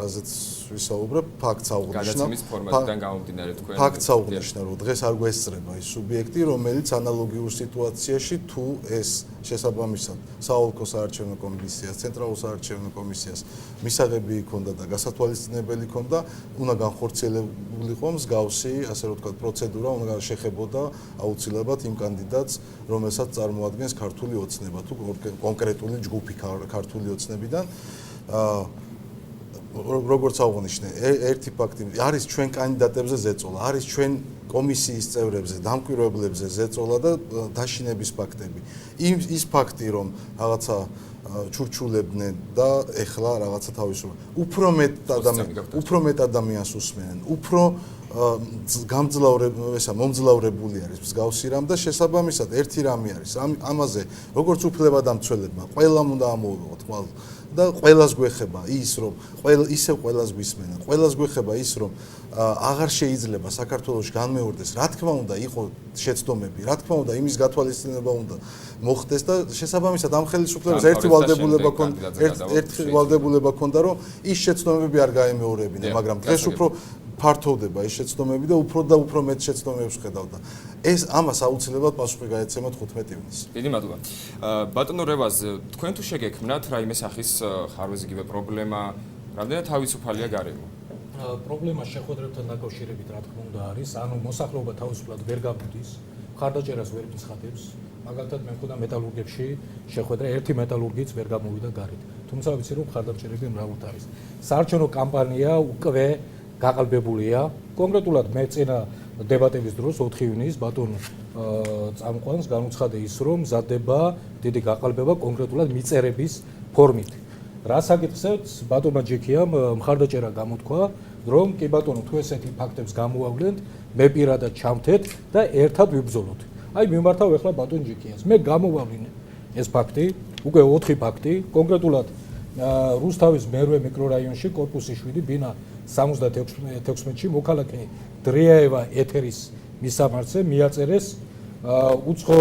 D: რაზეც ვისაუბრებ, ფაქტს აღვნიშნავ.
A: გადაცემის ფორმატიდან გამომდინარე თქვენ.
D: ფაქტს აღვნიშნავ, რომ დღეს არ გვესწრება ის სუბიექტი, რომელიც ანალოგიურ სიტუაციაში თუ ეს შესაბამისად საოლქო საარჩევნო კომისიას, ცენტრალურ საარჩევნო კომისიას მისაღები იქონდა და გასათვალისწინებელი იქონდა, უნდა განხორციელებულიყო მსგავსი, ასე რომ ვთქვათ, პროცედურა უნდა შეხებოდა აუცილებლად იმ კანდიდატს, რომელსაც წარმოადგენს ქართული ოცნება თუ კონკრეტული ჯგუფი ქართული ოცნებიდან. როგორც აღვნიშნე, ერთი ფაქტი არის ჩვენ კანდიდატებზე ზეწოლა, არის ჩვენ კომისიის წევრებზე, დამკვირვებლებზე ზეწოლა და დაშინების ფაქტები. ის ფაქტი, რომ რაღაცა ჩურჩულებდნენ და ეხლა რაღაცა თავისუფლად. უფრო მეტ ადამიანს უსმენენ, უფრო მომძლავრებული არის მსგავსი რამ და შესაბამისად ერთი რამე არის. ამაზე როგორც უფლებადამცველებმა ყველამ უნდა ამოვიღოთ ხვალ და ყველას გვეხება ის რომ ისევ ყველას გვისმენა, ყველას გვეხება ის რომ აღარ შეიძლება საქართველოში განმეორდეს, რა თქმა უნდა იყო შეცდომები, რა თქმა უნდა იმის გათვალისწინება უნდა მოხდეს და შესაბამისად ამ ხელისუფლებას ერთი ვალდებულება ქონდა რომ ის შეცდომები არ გაემეორებინა, მაგრამ დღეს უფრო ფართოვდება ეს შეცდომები და უფრო მეტ შეცდომებს ხედავდა. ეს ამას აუცილებლად პასუხი გაეცემათ 15 ივნისს.
A: დიდი მადლობა. ბატონო რევაზ, თქვენ თუ შეგექმნათ რაიმე სახის ხარვეზიგივე პრობლემა, რამდენად თავისუფალია გარემო?
C: პრობლემა შეხვედრებთან დაკავშირებით რა თქმა უნდა არის, ანუ მოსახლეობა თავისუფლად ვერ გაბუდის, მხარდაჭერას ვერ მცხადებს, მაგალითად მე მქონდა მეტალურგებში შეხვედრა, ერთი მეტალურგიც ვერ გამოვიდა გარეთ. თუმცა ვიცი რომ მხარდაჭერები მრავლად არის. საარჩევნო კამპანია უკვე გაყალბებულია. კონკრეტულად მე წინა დებატების დროს 4 ივნისს ბატონ წამყვანს განუცხადა ის რომ მზადდება დიდი გაყალბება კონკრეტულად მიწერების ფორმით. რა საკითხსაც ბატონმა ჯიქიამ მხარდაჭერა გამოთქვა რომ კი ბატონო თუ ესეთი ფაქტებს გამოავლენთ მე პირადად ჩამთეთ და ერთად ვიბრძოლოთ. აი მიმართავ ახლა ბატონ ჯიქიას. მე გამოვავლინე ეს ფაქტი, უკვე 4 ფაქტი, კონკრეტულად რუსთავის მერვე მიკრორაიონში კორპუსი 7 ბინა 76-ში მოქალაქე დრიაევა ეთერის მისამართზე მიაწერეს უცხო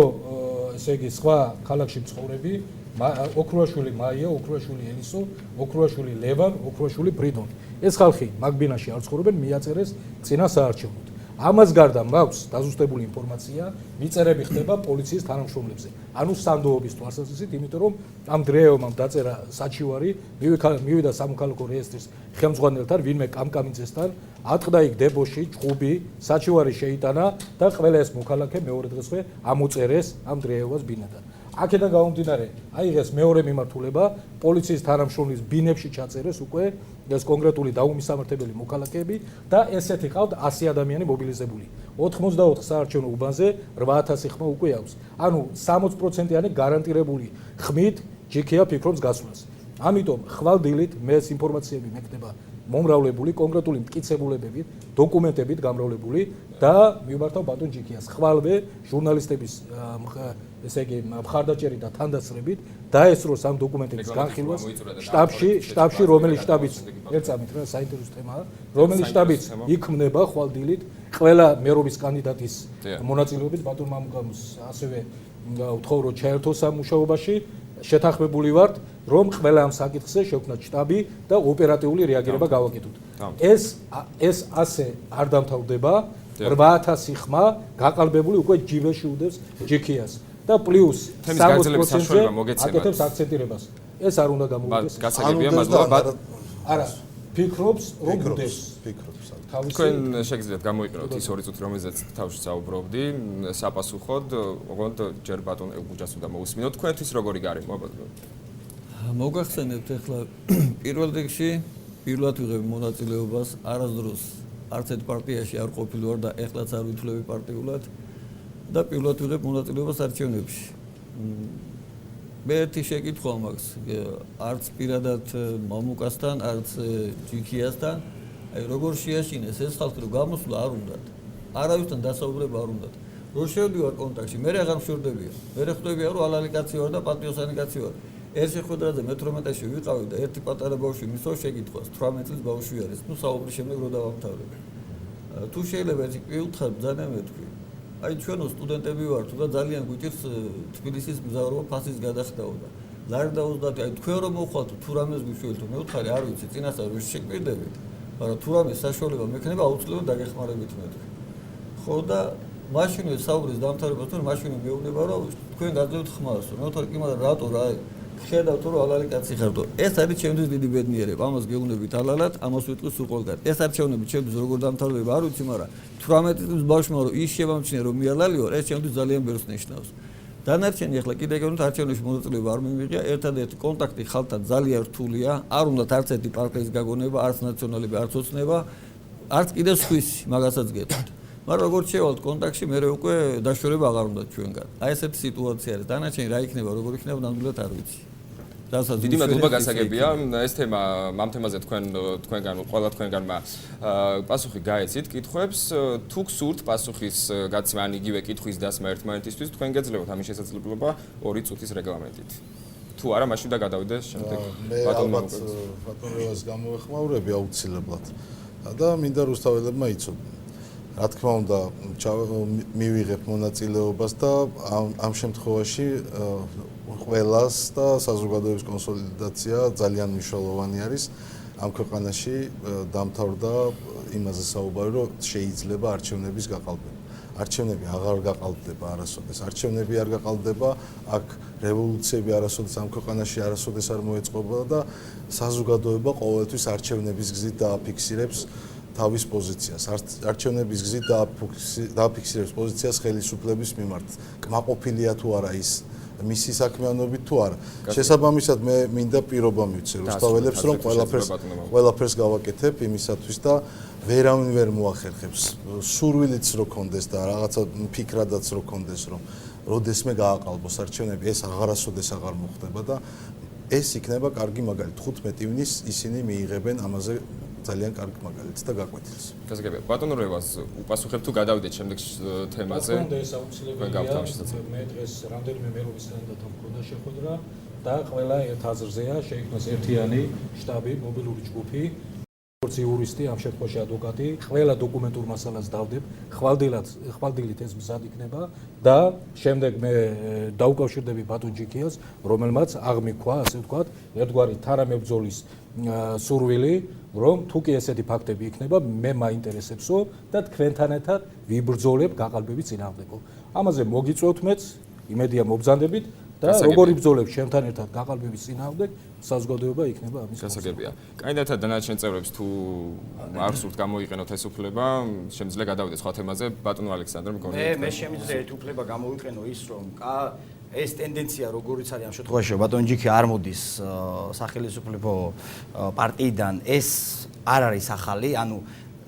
C: ესე იგი სხვა ქალაქში მცხოვრები ოქრუაშვილი მაია, ოქრუაშვილი ელისო, ოქრუაშვილი ლევან, ოქრუაშვილი ფრიდონ. ეს ხალხი მაგ ბინაში არ ცხოვრობენ, მიაწერეს წინა საარჩევნოდ. ამას გარდა მაქვს დაზუსტებული ინფორმაცია, მიწერები ხდება პოლიციის თანამშრომლებზე. ანუ სანდოობის თვალსაზრისით, იმიტომ რომ ამ დრეევამ დაწერა საჩივარი, მივიდა სამოქალაქო რეესტრის ხელმძღვანელთან, ვინმე კამკამიძესთან, ატყდა იქ დებოში, ჭუბი, საჩივარი შეიტანა და ყველა ეს მოქალაქე მეორე დღესვე ამოწერეს ამ დრეევას ბინადან. აქედან გამომდინარე, აი ეს მეორე მიმართულება პოლიციის თანამშრომლის ბინებში ჩაწერეს უკვე ეს კონკრეტული დაუმისამართებელი მოქალაქეები და ესეთი ყავთ 100 ადამიანი მობილიზებული. 84 საარჩევნო უბანზე 8000 ხმა უკვე აქვს. ანუ 60%-იანი გარანტირებული ხმით ჯიქია ფიქრობს გასვლას. ამიტომ ხვალდილით მე ეს ინფორმაციები მექნება მომრავლებული კონკრეტული მტკიცებულებებით, დოკუმენტებით გამრავლებული და მიმართავ ბატონ ჯიქიას ხვალვე ჟურნალისტების ესე იგი მხარდაჭერით და თანდასწრებით დაესწროს ამ დოკუმენტების განხილვას შტაბში, რომელიც შტაბიც ერთწამით რა საინტერესო თემაა, რომელიც შტაბიც იქმნება ხვალდილით ყველა მერობის კანდიდატის მონაწილეობით ბატონ მამუკამს ასევე ვთხოვ ჩაერთოს ამ მუშაობაში. შეთანხმებული ვართ, რომ ყველა ამ საკითხზე შევქმნათ შტაბი და ოპერატიული რეაგირება გავაკეთოთ. ეს ასე არ დამთავრდება, 8000 ხმა გაყალბებული უკვე ჯიბეში უდევს ჯიქიას და პლუს 60%-ზე აკეთებს აქცენტირებას. ეს არ უნდა გამოვიდეს.
A: გასაგებია, მადლობა.
C: არა, ფიქრობს, რომ გდეს.
D: ფიქრობს.
A: თქვენ შეგიძლიათ გამოიყენოთ ის 2 წუთი, რომელზეც თავში საუბრობდი, საპასუხოდ, ოღონდ ჯერ ბატონ ელგუჯას უნდა მოусმინოთ. თქვენთვის როგორი გარემოა ბატონო?
F: მოგახსენებთ ახლა პირველ რიგში პირველად ვიღებ მონაწილეობას არასდროს არც ერთ პარტიაში არ ყოფილი ვარ და ეხლაც არ ვითვლები პარტიულად და პირველად ვიღებ მონაწილეობას არჩევნებში. მე ერთი შეკითხვა მაქვს, არც პირადად მამუკასთან, არც ჯიქიასთან, აი როგორ შეაშინეს ეს ხალხი, რომ გამოსვლა არ უნდათ. არავისთან დასაუბრება არ უნდათ. რო შევდივარ კონტაქტში, მე აღარ მშვიდობია. მე ხვდებია, რომ ალალი კაცი ვარ და პატრიოტანი კაცი ვარ. ერთ შეხვედრაზე მე 18-ში ვიყავი და ერთი პატარა ბავშვი მისო შეკითხვას 18 წლის ბავშვი არის. ნუ საუბრის შემდეგ რო დავამთავრებ. თუ შეიძლება ერთი კვირთხარ ბძანა მეთქვი. აი ჩვენო სტუდენტები ვართ და ძალიან გვიჭირს თბილისის მგზავრობა ფასის გადახდაო და ლარდა 30 აი თქვენ რომ მოხვალთ თუ რამეს გიშველთ მე ვთხარი არ ვიცი წინასწარ ვერ შეკვირდებით მაგრამ თუ რამე საშუალება მექნება აუცილებლად დაგეხმარებით მეთქვი. ხო და მაშინვე საუბრის დამთავრებასთან მაშინვე მეუბნება რომ თქვენ გაძლევთ ხმას მე ვთქვი კი მაგრამ რატო რა ხედავთ რომ ალალი კაცი ხარდო ეს არის ჩემთვის დიდი ბედნიერება ამას გეუბნებით ალალად ამას ვიტყვი სულ ყველგან ეს არჩევნები ჩემთვის როგორ დამთავრდება არ ვიცი მაგრამ 18 წლის ბავშვმა რომ ის შემამჩნია რომ მე ალალი ვარ ეს ჩემთვის ძალიან ბევრს ნიშნავს დანარჩენი ახლა კიდე გეუბნებით არჩევნებში მონაწილეობა არ მივიღია ერთადერთი კონტაქტი ხალხთან ძალიან რთულია არ უნდა არც ერთი პარტიის გაგონება არც ნაციონალები არც ოცნება არც კიდე სხვისი მაგასაც გეტყვით მაგრამ როგორც შევალთ კონტაქტში მე უკვე დაშორება აღარ უნდა ჩვენგან აი ესეთი სიტუაცია არის დანარჩენი რა იქნება როგორ იქნება ნამდვილად არ ვიცი
A: დიდი მადლობა გასაგებია ეს თემა ამ თემაზე თქვენგან ყველა თქვენგანმა პასუხი გაეცით კითხვებს თუ გსურთ პასუხის გაცემა ან იგივე კითხვის დასმა ერთმანეთისთვის თქვენ გეძლებათ ამის შესაძლებლობა 2 წუთის რეგლამენტით თუ არა მაშინ და გადავიდე შემდეგ
D: ბატონოს გამოვეხმაურები აუცილებლად და მინდა რუსთაველებმა იცოდნენ რა თქმა უნდა მივიღებ მონაწილეობას და ამ შემთხვევაში ყველას და საზოგადოების კონსოლიდაცია ძალიან მნიშვნელოვანი არის ამ ქვეყანაში დამთავრდა იმაზე საუბარი რომ შეიძლება არჩევნების გაყალბება არჩევნები აღარ გაყალბდება არასოდეს არჩევნები არ გაყალბდება აქ რევოლუციები არასოდეს ამ ქვეყანაში არასოდეს არ მოეწყობა და საზოგადოება ყოველთვის არჩევნების გზით დააფიქსირებს თავის პოზიციას არჩევნების გზით დააფიქსირებს პოზიციას ხელისუფლების მიმართ კმაყოფილია თუ არა ის მისი საქმიანობით თუ არა შესაბამისად მე მინდა პირობა მივცე რუსთაველებს რომ ყველაფერს გავაკეთებ იმისათვის და ვერავინ ვერ მოახერხებს სურვილიც რო კონდეს და რაღაცა ფიქრადაც რო კონდეს რომ როდესმე გააყალბოს არჩევნები ეს აღარასოდეს აღარ მოხდება და ეს იქნება კარგი მაგალითი 15 ივნისს ისინი მიიღებენ ამაზე ძალიან კარგი მაგალითს და გაკვეთილს.
A: გასაგებია. ბატონო რევას უპასუხებ თუ გადავიდეთ შემდეგ თემაზე.
C: ეს აუცილებელია. მე დღეს რამდენიმე მერობის კანდიდატთან მქონდა შეხვედრა და ყველა ერთ აზრზეა შეიქმნას ერთიანი შტაბი, მობილური ჯგუფი, როგორც იურისტი, ამ შემთხვევაში ადვოკატი, ყველა დოკუმენტურ მასალას დავდებ, ხვალდილით ეს მზად იქნება და შემდეგ მე დაუკავშირდები ბატონ ჯიქიას, რომელმაც აღმიქვა, ასე ვთქვათ, ერთგვარი თანამებრძოლის სურვილი რომ თუ კი ესეთი ფაქტები იქნება მე მაინტერესებსო და თქვენთან ერთად ვიბრძოლებ გაყალბების წინააღმდეგო. ამაზე მოგიწევთ მეც იმედია მობრძანდებით და როგორი ბრძოლებ ჩემთან ერთად გაყალბების წინააღმდეგ საზოგადოება იქნება ამის
A: გასაგებია. კანდიდატთა დანარჩენ წევრებს თუ არ სურთ გამოიყენოთ ეს უფლება, შემიძლია გადავიდეთ სხვა თემაზე. ბატონო ალექსანდრე მგონია.
E: მე შემიძლია ეს უფლება გამოიყენო ის რომ ეს ტენდენცია როგორიც არის ამ შემთხვევაში ბატონ ჯიქი არ მოდის სახელმწიფო პარტიიდან ეს არ არის ახალი ანუ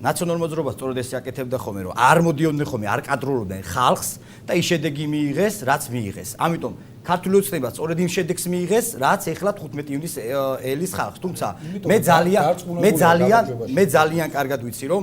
E: ნაციონალურ მოძრაობას სწორედ ეს აკეთებდა ხოლმე რომ არ მოდიოდნენ ხოლმე არ კადროულობდნენ ხალხს და ის შედეგი მიიღეს რაც მიიღეს ამიტომ ქართული ოცნება სწორედ იმ შედეგს მიიღეს რაც ეხლა 15 ივნის ელის ხალხს თუმცა მე ძალიან კარგად ვიცი რომ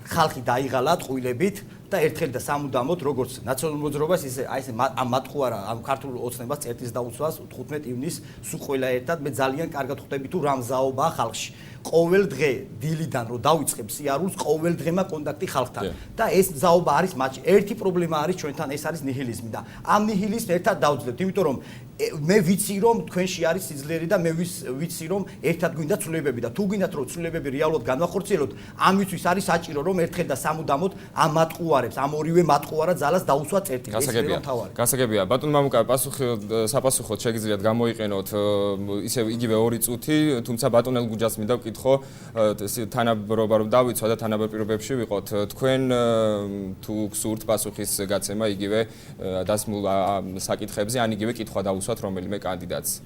E: ხალხი დაიღალა ტყუილებით და ერთხელ და სამუდამოდ როგორც ნაციონალურ მოძრაობას ისე აი ეს მატყუ არა ამ ქართულ ოცნებას წერტის დაუცვას 15 ივნის სულ ყველა ერთად მე ძალიან კარგად ხვდები თუ რა მზაობაა ხალხში ყოველ დღე დილიდან რომ დავიწყებ სიარულს, ყოველ დღემა კონტაქტი ხალხთან. და ეს მზაობა არის მათში. ერთი პრობლემა არის ჩვენთან, ეს არის ნიჰილიზმი და ამ ნიჰილიზმს ერთად დავძლებთ, იმიტომ რომ მე ვიცი რომ თქვენში არის სიძლიერე და მე ვიცი რომ ერთად გვინდა ცვლილებები და თუ გინდათ რომ ცვლილებები რეალურად განვახორციელოთ, ამისთვის არის საჭირო რომ ერთხელ და სამუდამოდ ამ მატყუარებს, ამ ორივე მატყუარა ძალას დაუსვათ წერტილი. ეს არის თავარი.
A: გასაგებია. ბატონ მამუკა, საპასუხოდ შეგიძლიათ გამოიყენოთ ისე იგივე 2 წუთი, თუმცა ბატონ ელგუჯას მინდა ვკითხო, თანაბრობა რომ დავიცვა და თანაბარ პირობებში ვიყოთ. თქვენ თუ გსურთ პასუხის გაცემა იგივე დასმულ საკითხებზე, ან იგივე კითხვა დაუსვათ რომელიმე კანდიდატს.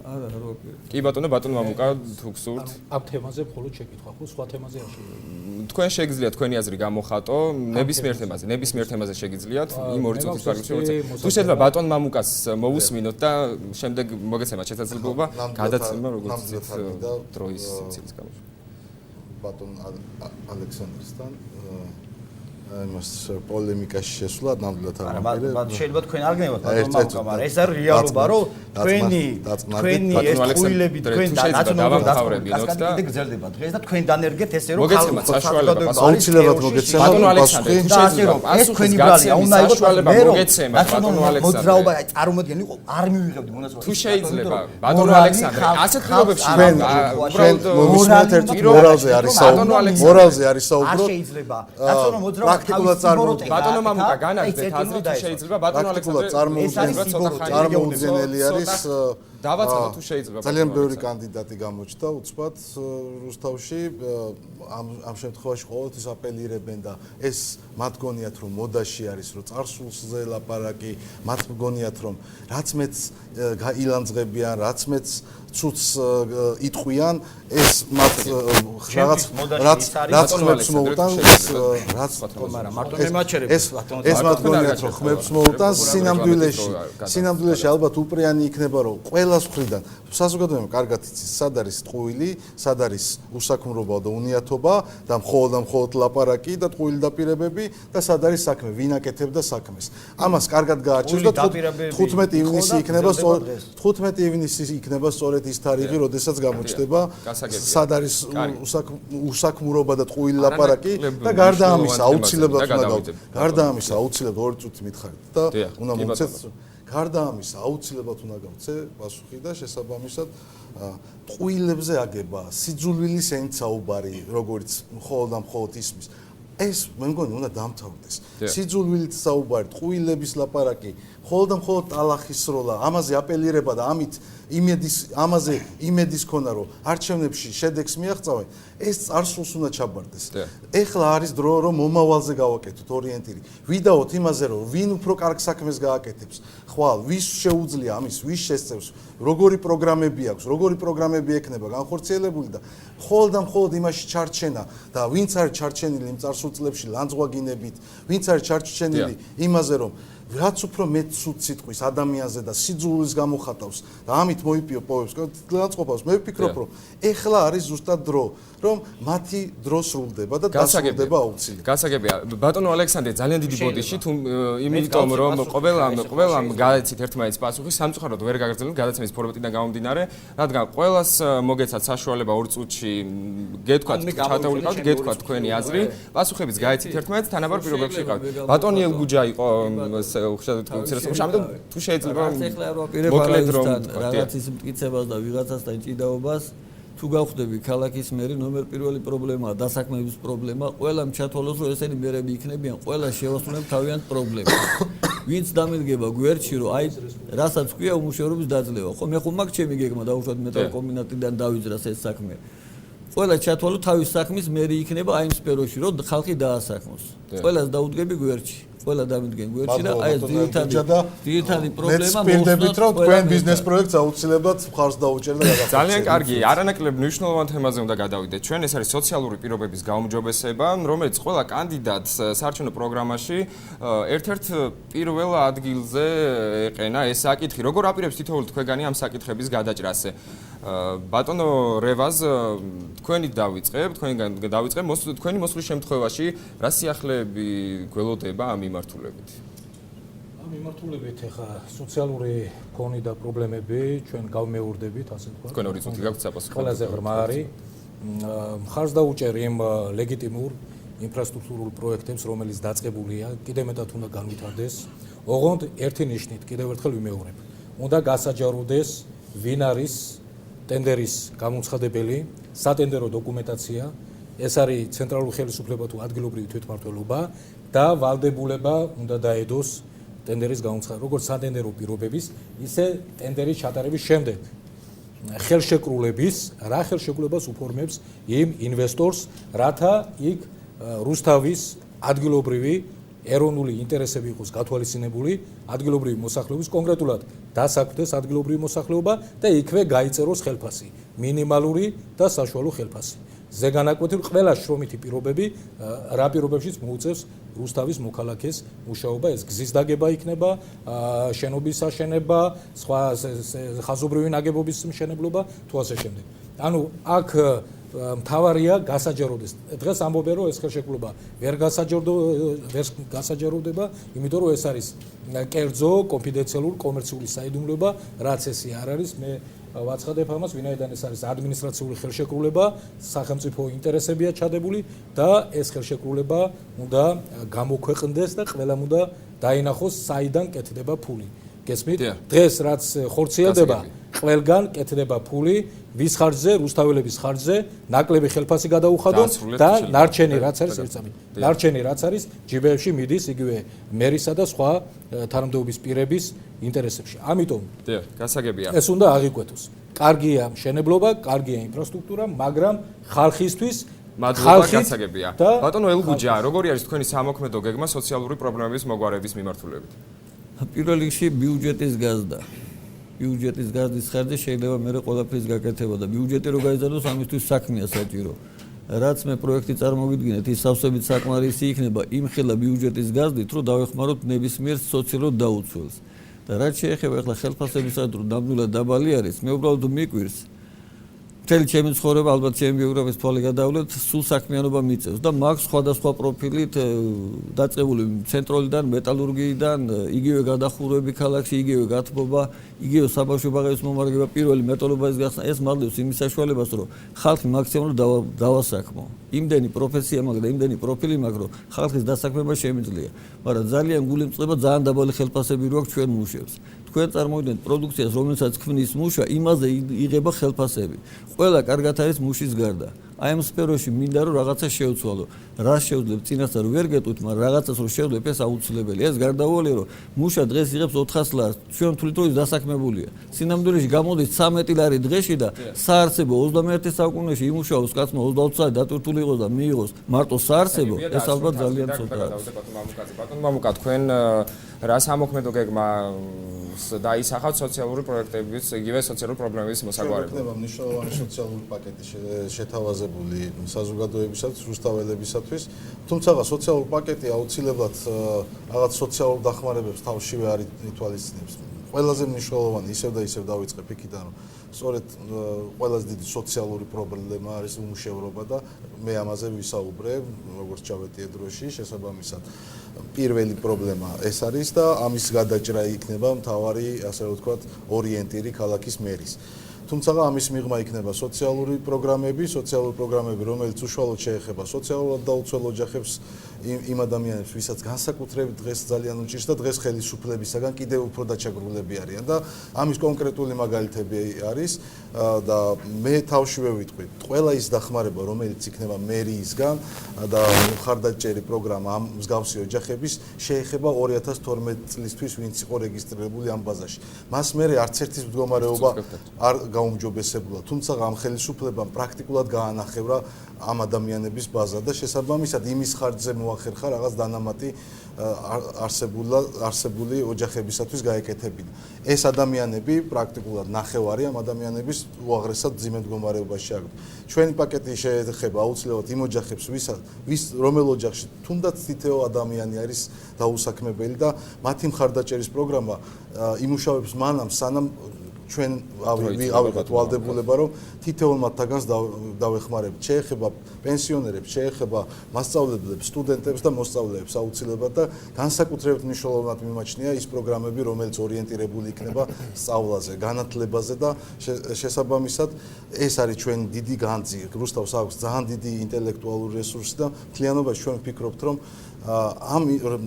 F: არა, რა ვაპირებ.
A: კი ბატონო, ბატონ მამუკა, თუ გსურთ.
C: ამ თემაზე მხოლოდ შეკითხვა, ხო, სხვა თემაზე არ შეიძლება.
A: თქვენ შეგიძლიათ თქვენი აზრი გამოხატო ნებისმიერ თემაზე შეგიძლიათ იმ 2 წუთის პარაგრაფში. თუ შეიძლება ბატონ მამუკას მოусმინოთ და შემდეგ მოგეცემათ შესაძლებლობა გადაცემა როგორც დროის სიცილის გამოშვება.
D: ბატონ ალექსანდრესთან იმას პოლემიკაში შესვლა ნამდვილად არ
E: მაგრამ შეიძლება თქვენ არ გნებოთ ბატონ მამუკა, მაგრამ ეს არის რეალობა, რომ თქვენი ეს ხუილები თქვენ
A: დავამთავრებინოთ და
E: გრძელდება დღეს და თქვენ დანერგეთ ესე რომ
A: მოგეცემათ საშუალება
D: აუცილებლად მოგეცემათ
A: ბატონ ალექსანდრე, თუ შეიძლება
E: თქვენი ბრალია უნდა იყოს
A: საშუალება მოგეცემათ ბატონ ალექსანდრე.
E: მოძრაობა წარმომადგენელი იყო არ მივიღებდი მონაწილეობას.
A: თუ შეიძლება ბატონ ალექსანდრე, ასეთ პირობებში
D: მოვისმენთ ერთ მორალზე არის საუბარი. მორალზე არის
E: არ
D: საუბარი.
E: შეიძლება. რატომ მოძრაობა
A: ბატონო მამუკა განაგრძეთ აზრი თუ შეიძლება ბატონო ალექსანდრე
D: წარმოუდგენელი არის
A: დავაწყოთ თუ შეიძლება
D: ძალიან ბევრი კანდიდატი გამოჩნდა უცბად რუსთავში ამ შემთხვევაში ყოველთვის აპელირებენ და ეს მათ გონიათ რომ მოდაში არის რომ წარსულზე ლაპარაკი მათ გონიათ რომ რაც მეც გაილანძღებიან რაც მეც ცუც იტყვიან ეს მათ რაც ხმებს მოუტან რაც ეს მათ გონიათ რომ ხმებს მოუტან სინამდვილეში ალბათ უპრიანი იქნება რომ ყველას მხრიდან საზოგადოება კარგად იცის სად არის ტყუილი სად არის უსაქმრობა და უნიათობა და მხოლოდ ლაპარაკი და ტყუილი დაპირებები და სად არის საქმე ვინ აკეთებდა საქმეს ამას კარგად გააჩნს და 15 ივნისი იქნება სწორედ ის თარიღი როდესაც გამოჩნდება სად არის უსაქმრობა და ტყუილი ლაპარაკი და გარდა ამისა აუცილებლად უნდა გავწევ გარდა ამისა აუცილებლად 2 წუთი მითხარით და უნდა მოვცეთ გარდა ამისა აუცილებლად უნდა გავცე პასუხი და შესაბამისად ტყუილებზე აგება სიძულვილის ენცაუბარი როგორც მხოლოდ ისმის ეს მე მგონი უნდა დამთავრდეს სიძულვილით საუბარი ტყუილების ლაპარაკი მხოლოდ ტალახის სროლა ამაზე აპელირება და ამაზე იმედის ქონა რომ არჩევნებში შედეგს მიაღწევენ ეს წარსულს უნდა ჩაბარდეს ეხლა არის დრო რომ მომავალზე გავაკეთოთ ორიენტირი ვიდაოთ იმაზე რომ ვინ უფრო კარგ საქმეს გააკეთებს ხვალ ვის შეუძლია ამის ვის შესწევს როგორი პროგრამები აქვს როგორი პროგრამები ექნება განხორციელებული და მხოლოდ იმაში ჩარჩენა და ვინც არის ჩარჩენილი იმ წარსულ წლებში ლანძღვაგინებით ვინც არის ჩარჩენილი იმაზე რომ რაც უფრო მეტ ცუდ სიტყვის ადამიანზე და სიძულვილს გამოხატავს და ამით მოიპოვებს განწყობას მე ვფიქრობ რომ ეხლა არის ზუსტად დრო რომ მათი დრო სრულდება და დასრულდება აუცილებლად.
A: გასაგებია. ბატონო ალექსანდრე ძალიან დიდი ბოდიში თუ იმიტომ რომ ყველამ გაეცით ერთმანეთს პასუხი სამწუხაროდ ვერ გაგრძელებთ გადაცემის ფორმატიდან გამომდინარე, რადგან ყველას მოგეცათ საშუალება 2 წუთში გეთქვათ ჩათაულიყავთ, გეთქვათ თქვენი აზრი, პასუხებიც გაეცით ერთმანეთს თანაბარ პირობებში იყავთ. ბატონი ელგუჯა იყო უშუალოდ კონცერტში, ამიტომ თუ შეიძლება
F: ეხლა არ ვაპირებ რაღაცის მტკიცებას და ვიღაცასთან ჭიდაობას თუ გავხდები ქალაქის მერი ნომერ პირველი პრობლემაა დასაქმების პრობლემა ყველამ ჩათვალოს რომ ესენი მერები იქნებიან ყველა შევასრულებთ თავიანთ პრობლემას ვინც დამედგება გვერდში რომ აი რასაც ქვია უმუშევრობის დაძლევა ხო მე ხომ მაგ ჩემი გეგმა დაუშვათ მეტალ კომბინატიდან დავიძრას ეს საქმე ყველა ჩათვალო თავის საქმის მერი იქნება აი იმ სფეროში რომ ხალხი დაასაქმოს ყველას დაუდგები გვერდში ყველა დამიდგენ გვერდში და აი ეს ძირითადი პრობლემა
D: მოხდებით რომ თქვენ ბიზნეს პროექტს აუცილებლად მხარს დაუჭერდა და გადაგახსენებთ.
A: ძალიან კარგი, არანაკლებ მნიშვნელოვან თემაზე უნდა გადავიდეთ. ჩვენ ეს არის სოციალური პირობების გაუმჯობესება, რომელიც ყველა კანდიდატს საარჩევნო პროგრამაში ერთ-ერთ პირველ ადგილზე ეყენა ეს საკითხი. როგორ აპირებს თითოეული თქვენი ამ საკითხების გადაჭრას? ბატონო რევაზ, თქვენი დავიწყებ, თქვენი მოსვლის შემთხვევაში რა სიახლეები გველოდება ამ მიმართულებით?
C: მიმართულებით ახლა სოციალური ფონი და პრობლემები ჩვენ გავმეორდებით, ასე ვთქვათ.
A: თქვენ ორი წუთი გაქვთ საპასუხო.
C: ყველაზე ღრმა არის. მხარს დაუჭერ იმ ლეგიტიმურ ინფრასტრუქტურულ პროექტებს, რომელიც დაწყებულია, კიდევ მეტად უნდა განვითარდეს. ოღონდ ერთი ნიშნით კიდევ ერთხელ ვიმეორებ. უნდა გასაჯაროდეს ვინ არის ტენდერის გამოცხადებელი, სატენდერო დოკუმენტაცია, ეს არის ცენტრალური ხელისუფლება თუ ადგილობრივი თვითმმართველობა და ვალდებულება უნდა დაედოს ტენდერის გამოცხადება, როგორც სატენდერო პირობების, ისე ტენდერის ჩატარების შემდეგ. ხელშეკრულების, რა ხელშეკრულებას უფორმებს იმ ინვესტორს, რათა იქ რუსთავის ადგილობრივი ეროვნული ინტერესები იყოს გათვალისწინებული, ადგილობრივი მოსახლეობის კონკრეტულად დასაქმდეს ადგილობრივი მოსახლეობა და იქვე გაიწეროს ხელფასი, მინიმალური და საშუალო ხელფასი. ზეგანაკვეთი ყველა შრომითი პირობები, რა პირობებშიც მოუწევს რუსთავის მოქალაქეს მუშაობა, ეს გზის დაგება იქნება, შენობის აშენება, სხვა ხაზობრივი ნაგებობის მშენებლობა თუ ასე შემდეგ. ანუ აქ მთავარია გასაჯაროდეს. დღეს ამბობენ რომ ეს ხელშეკრულება ვერ გასაჯაროვდება, იმიტომ რომ ეს არის კერძო, კონფიდენციალური, კომერციული საიდუმლოება, რაც ესე არ არის. მე ვაცხადებ ამას, ვინაიდან ეს არის ადმინისტრაციული ხელშეკრულება, სახელმწიფო ინტერესებია ჩადებული და ეს ხელშეკრულება უნდა გამოქვეყნდეს და ყველამ უნდა დაინახოს, საიდან კეთდება ფული. გესმით? დღეს რაც ხორციელდება, ყველგან კეთდება ფული, ვის ხარჯზე, რუსთაველების ხარჯზე, ნაკლები ხელფასი გადაუხადონ და ნარჩენი რაც არის, ნარჩენი რაც არის, ჯიბეებში მიდის იგივე მერისა და სხვა თანამდებობის პირების ინტერესებში. ამიტომ
A: გასაგებია.
C: ეს უნდა აღიკვეთოს. კარგია მშენებლობა, კარგია ინფრასტრუქტურა, მაგრამ ხალხისთვის
A: მადლობა, გასაგებია. ბატონო ელგუჯა, როგორი არის თქვენი სამოქმედო გეგმა სოციალური პრობლემების მოგვარების მიმართულებით?
F: პირველ რიგში ბიუჯეტის გაზდა. ბიუჯეტის გაზდის ხარჯზე შეიძლება მე ყველაფრის გაკეთება და ბიუჯეტი რო გაიზარდოს, ამისთვის საქმეა საჭირო. რაც მე პროექტი წარმოვიდგინეთ, ის სავსებით საკმარისი იქნება იმ ხელა ბიუჯეტის გაზდით, რომ დავეხმაროთ ნებისმიერ სოციალურ დაუცველს. და რაც შეეხება ახლა ხელფასების სადრო ნამდვილად დაბალი არის, მე უბრალოდ მიკვირს მთელი ჩემი ცხოვრება, ალბათ ჩემი ბიოგრაფიის თვალე გადავლეთ, სულ საქმიანობა მიწევს და მაქვს სხვადასხვა პროფილით დაწყებული ცენტრალიდან, მეტალურგიიდან, იგივე გადახურვები ქალაქში, იგივე გათბობა, იგივე საბავშვო ბაღების მომარაგება, პირველი მეტალურგიის გახსნა, ეს მადლობს იმის საშუალებას, რომ ხალხი მაქსიმალურად დავასაქმო. იმდენი პროფესია მაქვს და იმდენი პროფილი მაქვს, რომ ხალხის დასაქმება შემიძლია. მაგრამ ძალიან გულიმწყება ძალიან დაბალი ხელფასები რო აქვს ჩვენ მუშებს. თქვენ წარმოვიდგინეთ პროდუქციას, რომელსაც ქმნის მუშა, იმაზე იღება ხელფასები. ყველა კარგად არის მუშის გარდა. აი ამ სფეროში მინდა რომ რაღაცა შევცვალო. რა შევძლებ წინასწარ ვერ გეტყვით, მაგრამ რაღაცას რომ შევძლებ ეს აუცილებელი. ეს გარდაუვალია რომ მუშა დღეს იღებს 400 ლარს, ჩვენ თვლით რომ ის დასაქმებულია. სინამდვილეში გამოდის 13 ლარი დღეში და საარსებო 21 საუკუნეში იმუშაოს კაცმა 22 საათი დატვირთული იყოს და მიიღოს მარტო საარსებო, ეს ალბათ ძალიან ცოტაა.
A: ბატონ მამუკა, თქვენ რა სამოქმედო გეგმა დაისახავთ სოციალური პროექტების, იგივე სოციალური პრობლემების მოსაგვარებლად?
D: იქნება მნიშვნელოვანი სოციალური პაკეტი შეთავაზებული საზოგადოებისათვის, რუსთაველებისათვის. თუმცა სოციალური პაკეტი აუცილებლად რაღაც სოციალურ დახმარებებს თავშივე არ ითვალისწინებს. ყველაზე მნიშვნელოვანი ისევ და ისევ დავიწყებ იქიდან, რომ სწორედ ყველაზე დიდი სოციალური პრობლემა არის უმუშევრობა და მე ამაზე ვისაუბრე, როგორც ჩავედი ედროში, შესაბამისად პირველი პრობლემა ეს არის და ამის გადაჭრა იქნება მთავარი, ასე ვთქვათ, ორიენტირი ქალაქის მერის. თუმცა ამის მიღმა იქნება სოციალური პროგრამები, რომელიც უშუალოდ შეეხება სოციალურად დაუცველ ოჯახებს, იმ ადამიანებს, ვისაც განსაკუთრებით დღეს ძალიან უჭირს და დღეს ხელისუფლებისაგან კიდევ უფრო დაჩაგრულები არიან და ამის კონკრეტული მაგალითები არის და მე თავშივე ვიტყვი, ყველა ის დახმარება, რომელიც იქნება მერიისგან და მხარდაჭერი პროგრამა ამ მსგავსი ოჯახების შეეხება 2012 წლისთვის, ვინც იყო რეგისტრირებული ამ ბაზაში. მას მერე არც ერთის მდგომარეობა არ გაუმჯობესებულა, თუმცა ამ ხელისუფლებამ პრაქტიკულად გაანახევრა ამ ადამიანების ბაზა და შესაბამისად იმის ხარჯზე მოახერხა რაღაც დანამატი არსებული ოჯახებისათვის გაეკეთებინა. ეს ადამიანები პრაქტიკულად ნახევარი ამ ადამიანების უაღრესად ძიმე მდგომარეობაში აქვთ. ჩვენი პაკეტი შეეხება აუცილებლად იმ ოჯახებს, რომელ ოჯახში თუნდაც თითოეულ ადამიანი არის დაუსაქმებელი და მათი მხარდაჭერის პროგრამა იმუშავებს მანამ, სანამ ჩვენ ავიღოთ ვალდებულება, რომ თითოეულ მათგანს დავეხმარებით. შეეხება პენსიონერებს, შეეხება მასწავლებლებს, სტუდენტებს და მოსწავლეებს აუცილებლად და განსაკუთრებით მნიშვნელოვნად მიმაჩნია ის პროგრამები, რომელიც ორიენტირებული იქნება სწავლაზე, განათლებაზე და შესაბამისად ეს არის ჩვენ დიდი განძი. რუსთავს აქვს ძალიან დიდი ინტელექტუალური რესურსი და მთლიანობაში ჩვენ ვფიქრობთ, რომ ამ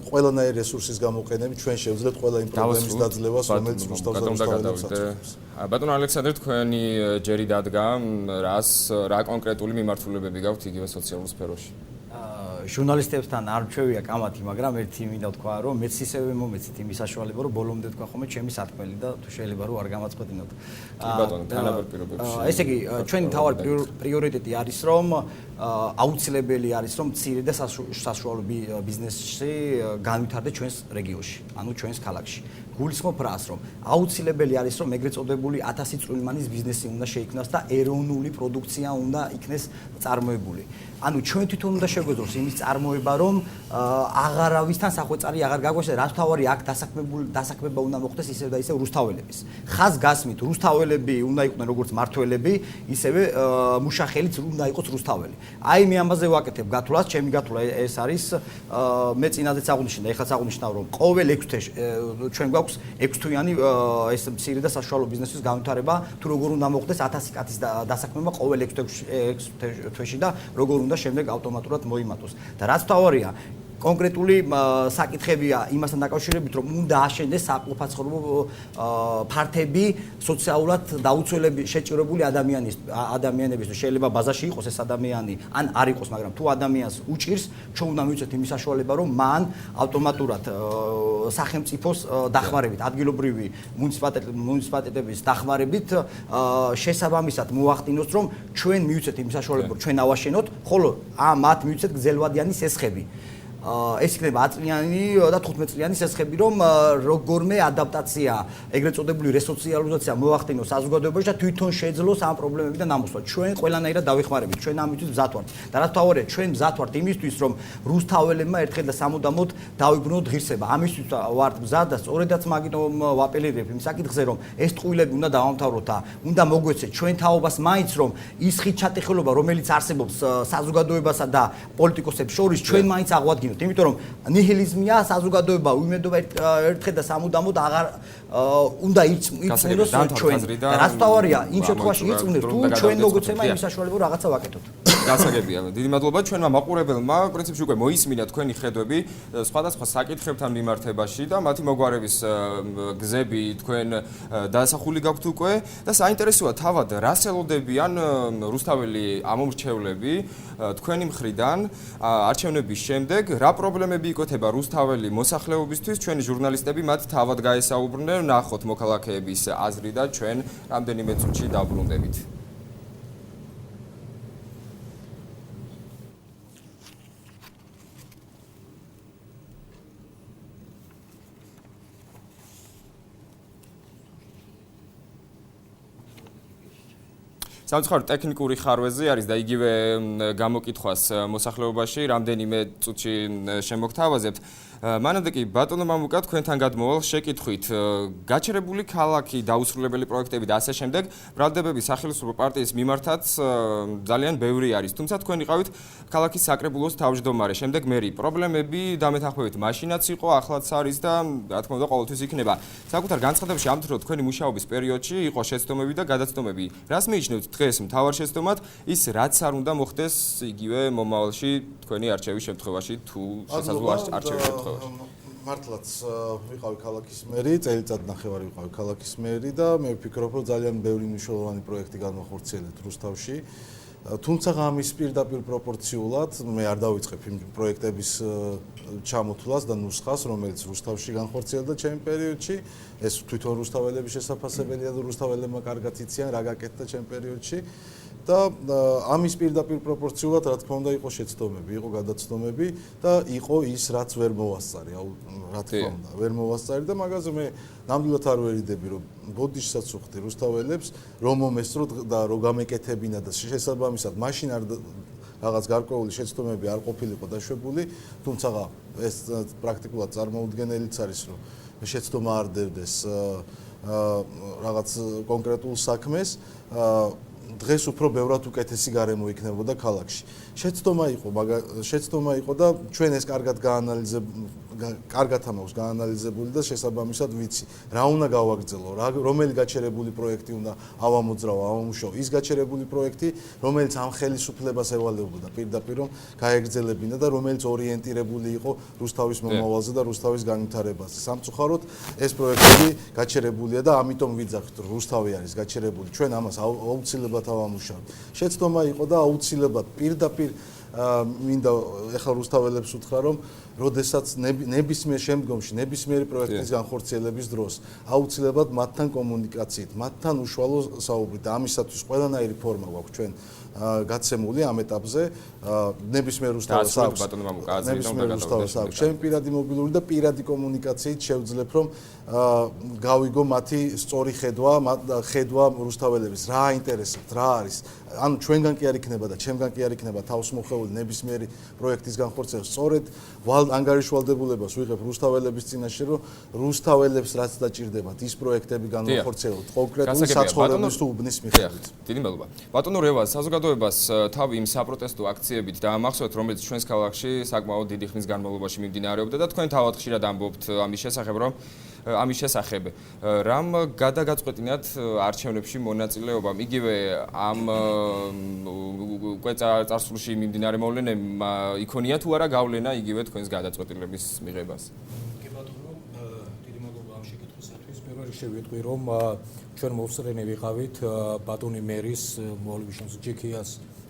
D: ყველანაირი რესურსის გამოყენებით ჩვენ შევძლებთ ყველა იმ პრობლემის დაძლევას, რომელიც რუსთავს აქვს.
A: ბატონო ალექსანდრე, თქვენი ჯერი დადგა, რა კონკრეტული მიმართულებები გაქვთ იგივე სოციალურ სფეროში?
E: ჟურნალისტებთან არ მჩვევია კამათი, მაგრამ ერთი მინდა თქვა, რომ მეც ისევე მომეცით იმის საშუალება, რომ ბოლომდე თქვა ხოლმე ჩემი სათქმელი და თუ შეიძლება რომ არ გამაწყვეტინოთ.
A: კი ბატონო, თანაბარ პირობებში.
E: ესე იგი, ჩვენი თავარი პრიორიტეტი არის, რომ აუცილებელი არის, რომ მცირე და საშუალო ბიზნესი განვითარდეს ჩვენს რეგიონში, ანუ ჩვენს ქალაქში. გულისხმობ რას, რომ აუცილებელი არის, რომ ეგრეთ წოდებული 1000 წვრილმანის ბიზნესი უნდა შეიქმნას და ეროვნული პროდუქცია უნდა იქნეს წარმოებული. ანუ ჩვენ თვითონ უნდა შეგვეძლოს იმის წარმოება, რომ აღარავისთან სახვეწარი აღარ გაგვეშვა, რაც თავარი აქ დასაქმება უნდა მოხდეს ისევ და ისევ რუსთაველების. ხაზ გასმით, რუსთაველები უნდა იყვნენ როგორც მართველები, ისევე მუშახელიც უნდა იყოს რუსთაველი. აი მე ამაზე ვაკეთებ გათვლას, ჩემი გათვლა ეს არის, მე წინაზეც აღნიშნე და ეხლაც აღნიშნავ, რომ ყოველ 6 თვეში ჩვენ გვაქვს 6 თვიანი ეს მცირე და საშუალო ბიზნესის განვითარება, თუ როგორ უნდა მოხდეს 1000 კაცის დასაქმება ყოველ 6 თვეში და როგორ და შემდეგ ავტომატურად მოიმატოს. და რაც თავარია, კონკრეტული საკითხებია იმასთან დაკავშირებით, რომ უნდა აშენდეს საყოფაცხოვრებო ფართები სოციალურად დაუცველები შეჭირებული ადამიანების, შეიძლება ბაზაში იყოს ეს ადამიანი, ან არ იყოს, მაგრამ თუ ადამიანს უჭირს, ჩვენ უნდა მივცეთ იმის საშუალება, რომ მან ავტომატურად სახელმწიფოს დახმარებით, ადგილობრივი მუნიციპალიტეტების დახმარებით შესაბამისად მოახდინოს, რომ ჩვენ მივცეთ იმის საშუალება, რომ ჩვენ ავაშენოთ, ხოლო მათ მივცეთ გრძელვადიანი სესხები. ეს იქნება 10 წლიანი და 15 წლიანი სესხები, რომ როგორმე ადაპტაცია, ეგრეთ წოდებული რესოციალიზაცია მოახდინოს საზოგადოებაში და თვითონ შეძლოს ამ პრობლემებიდან დამოსვლა. ჩვენ ყველანაირად დავეხმარებით, ჩვენ ამისთვის მზად ვართ. და რაც თავარია, ჩვენ მზად ვართ იმისთვის, რომ რუსთაველებმა ერთხელ და სამუდამოდ დავიბრუნოთ ღირსება. ამისთვის ვართ მზად და სწორედაც მაგიტომ ვაპელირებ იმ საკითხზე, რომ ეს ტყუილები უნდა დავამთავროთ და უნდა მოგვეცეთ ჩვენ თაობას მაინც, რომ ის ხიჩატეხილობა, რომელიც არსებობს საზოგადოებასა და პოლიტიკოსებს შორის, ჩვენ მაინც აღვადგინოთ. იმიტომ რომ ნიჰილიზმია საზოგადოება უიმედობა ერთხელ და სამუდამოდ აღარ უნდა იწმუნოს ჩვენ. რაც თავარია, იმ შემთხვევაში იწმუნებს თუ ჩვენ მოგვეცემა იმ საშუალება რაღაცა ვაკეთოთ.
A: გასაგებია. დიდი მადლობა ჩვენმა მაყურებელმა. პრინციპში უკვე მოისმინა თქვენი ხედვები სხვადასხვა საკითხებთან მიმართებაში და მათი მოგვარების გზები თქვენ დასახული გაქვთ უკვე და საინტერესოა თავად რას ელოდებიან რუსთაველი ამომრჩევლები თქვენი მხრიდან არჩევნების შემდეგ, რა პრობლემები იკვეთება რუსთაველი მოსახლეობისთვის, ჩვენი ჟურნალისტები მათ თავად გაესაუბრნენ, ნახოთ მოქალაქეების აზრი და ჩვენ რამდენიმე წუთში დავბრუნდებით. სამწუხაროდ ტექნიკური ხარვეზე არის და იგივე გამოკითხვას მოსახლეობაში რამდენიმე წუთში შემოგთავაზებთ. მანამდე კი ბატონო მამუკა თქვენთან გადმოვალ შეკითხვით გაჩერებული ქალაქი დაუსრულებელი პროექტები და ასე შემდეგ ბრალდებების სახელმწიფო პარტიის მიმართაც ძალიან ბევრი არის. თუმცა თქვენ იყავით ქალაქის საკრებულოს თავმჯდომარე, შემდეგ მერი. პრობლემები დამეთანხმებით მაშინაც იყო, ახლაც არის და რა თქმა უნდა ყოველთვის იქნება. საკუთარ განცხადებაში ამბობთ, რომ თქვენი მუშაობის პერიოდში იყო შეცდომები და გადაცდომები. რას მიიჩნევთ დღეს მთავარ შეცდომად ის რაც არ უნდა მოხდეს იგივე მომავალში თქვენი არჩევის შემთხვევაში თუ შესაძლოა არჩევის შემთხვევაში?
D: მართლაც ვიყავი ქალაქის მერი, წელიწად ნახევარი ვიყავი ქალაქის მერი და მე ვფიქრობ, რომ ძალიან ბევრი მნიშვნელოვანი პროექტი განვახორციელეთ რუსთავში. თუმცა ამის პირდაპირ პროპორციულად მე არ დავიწყებ იმ პროექტების ჩამოთვლას და ნუსხას, რომელიც რუსთავში განხორციელდა ჩემ პერიოდში. ეს თვითონ რუსთაველების შესაძლებელია და რუსთაველებმა კარგად იციან რა გაკეთდა ჩემ პერიოდში. და ამის პირდაპირ პროპორციულად რა თქმა უნდა იყო შეცდომები, იყო გადაცდომები და იყო ის რაც ვერ მოვასწარი, რა თქმა უნდა, ვერ მოვასწარი და მაგაზე მე ნამდვილად არ ვერიდები, რომ ბოდიშსაც ვხდი რუსთაველებს, რომ მომესწრო და რომ გამეკეთებინა და შესაბამისად მაშინ არ რაღაც გარკვეული შეცდომები არ ყოფილიყო დაშვებული, თუმცა ეს პრაქტიკულად წარმოუდგენელიც არის, რომ შეცდომა არ დევდეს რაღაც კონკრეტულ საქმეს, დღეს უფრო ბევრად უკეთესი გარემო იქნებოდა ქალაქში. შეცდომა იყო და ჩვენ ეს კარგად ამაქვს გაანალიზებული და შესაბამისად ვიცი რა უნდა გავაგრძელო, რომელი გაჩერებული პროექტი უნდა ავამოძრავო, ავამუშავო, ის გაჩერებული პროექტი, რომელიც ამ ხელისუფლებას ევალებოდა პირდაპირ რომ გაეგრძელებინა და რომელიც ორიენტირებული იყო რუსთავის მომავალზე და რუსთავის განვითარებაზე. სამწუხაროდ ეს პროექტები გაჩერებულია და ამიტომ ვიძახით რომ რუსთავი არის გაჩერებული. ჩვენ ამას აუცილებლად ავამუშავებთ. შეცდომა იყო და აუცილებლად პირდაპირ მინდა ეხლა რუსთაველებს უთხრა რომ როდესაც ნებისმიერ შემდგომში ნებისმიერი პროექტის განხორციელების დროს აუცილებლად მათთან კომუნიკაციით, მათთან უშუალო საუბრით და ამისათვის ყველანაირი ფორმა გვაქვს ჩვენ გაცემული ამ ეტაპზე ნებისმიერ რუსთაველს აქვს ჩემი პირადი მობილური და პირადი კომუნიკაციით შევძლებ რომ გავიგო მათი სწორი ხედვა რუსთაველების რა აინტერესებთ რა არის ანუ ჩვენგან კი არ იქნება და ჩემგან კი არ იქნება თავს მოხეული ნებისმიერი პროექტის განხორციელება სწორედ ანგარიშვალდებულებას ვიღებ რუსთაველების წინაშე რომ რუსთაველებს რაც დაჭირდებათ ის პროექტები განხორციელოთ კონკრეტულ საცხოვრებლის თუ უბნის მიხედვით
A: დიდი მადლობა ბატონო რევა საზოგადოებას თავი იმ საპროტესტო აქციებით დაამახსოვრეთ რომელიც ჩვენს ქალაქში საკმაოდ დიდი ხნის განმავლობაში მიმდინარეობდა და თქვენ თავად ხშირად ამბობთ ამის შესახებ რამ გადაგაწყვეტინათ არჩევნებში მონაწილეობამ იგივე ამ უკვე წარსულში მიმდინარე მოვლენამ იქონია თუ არა გავლენა იგივე თქვენს გადაწყვეტილების მიღებას
C: კი ბატონო დიდი მადლობა ამ შეკითხვისათვის პირველ რიგში ვიტყვი რომ ჩვენ მოვსწრენი ვიყავით ბატონი მერის მოლვიშოს ჯიქიას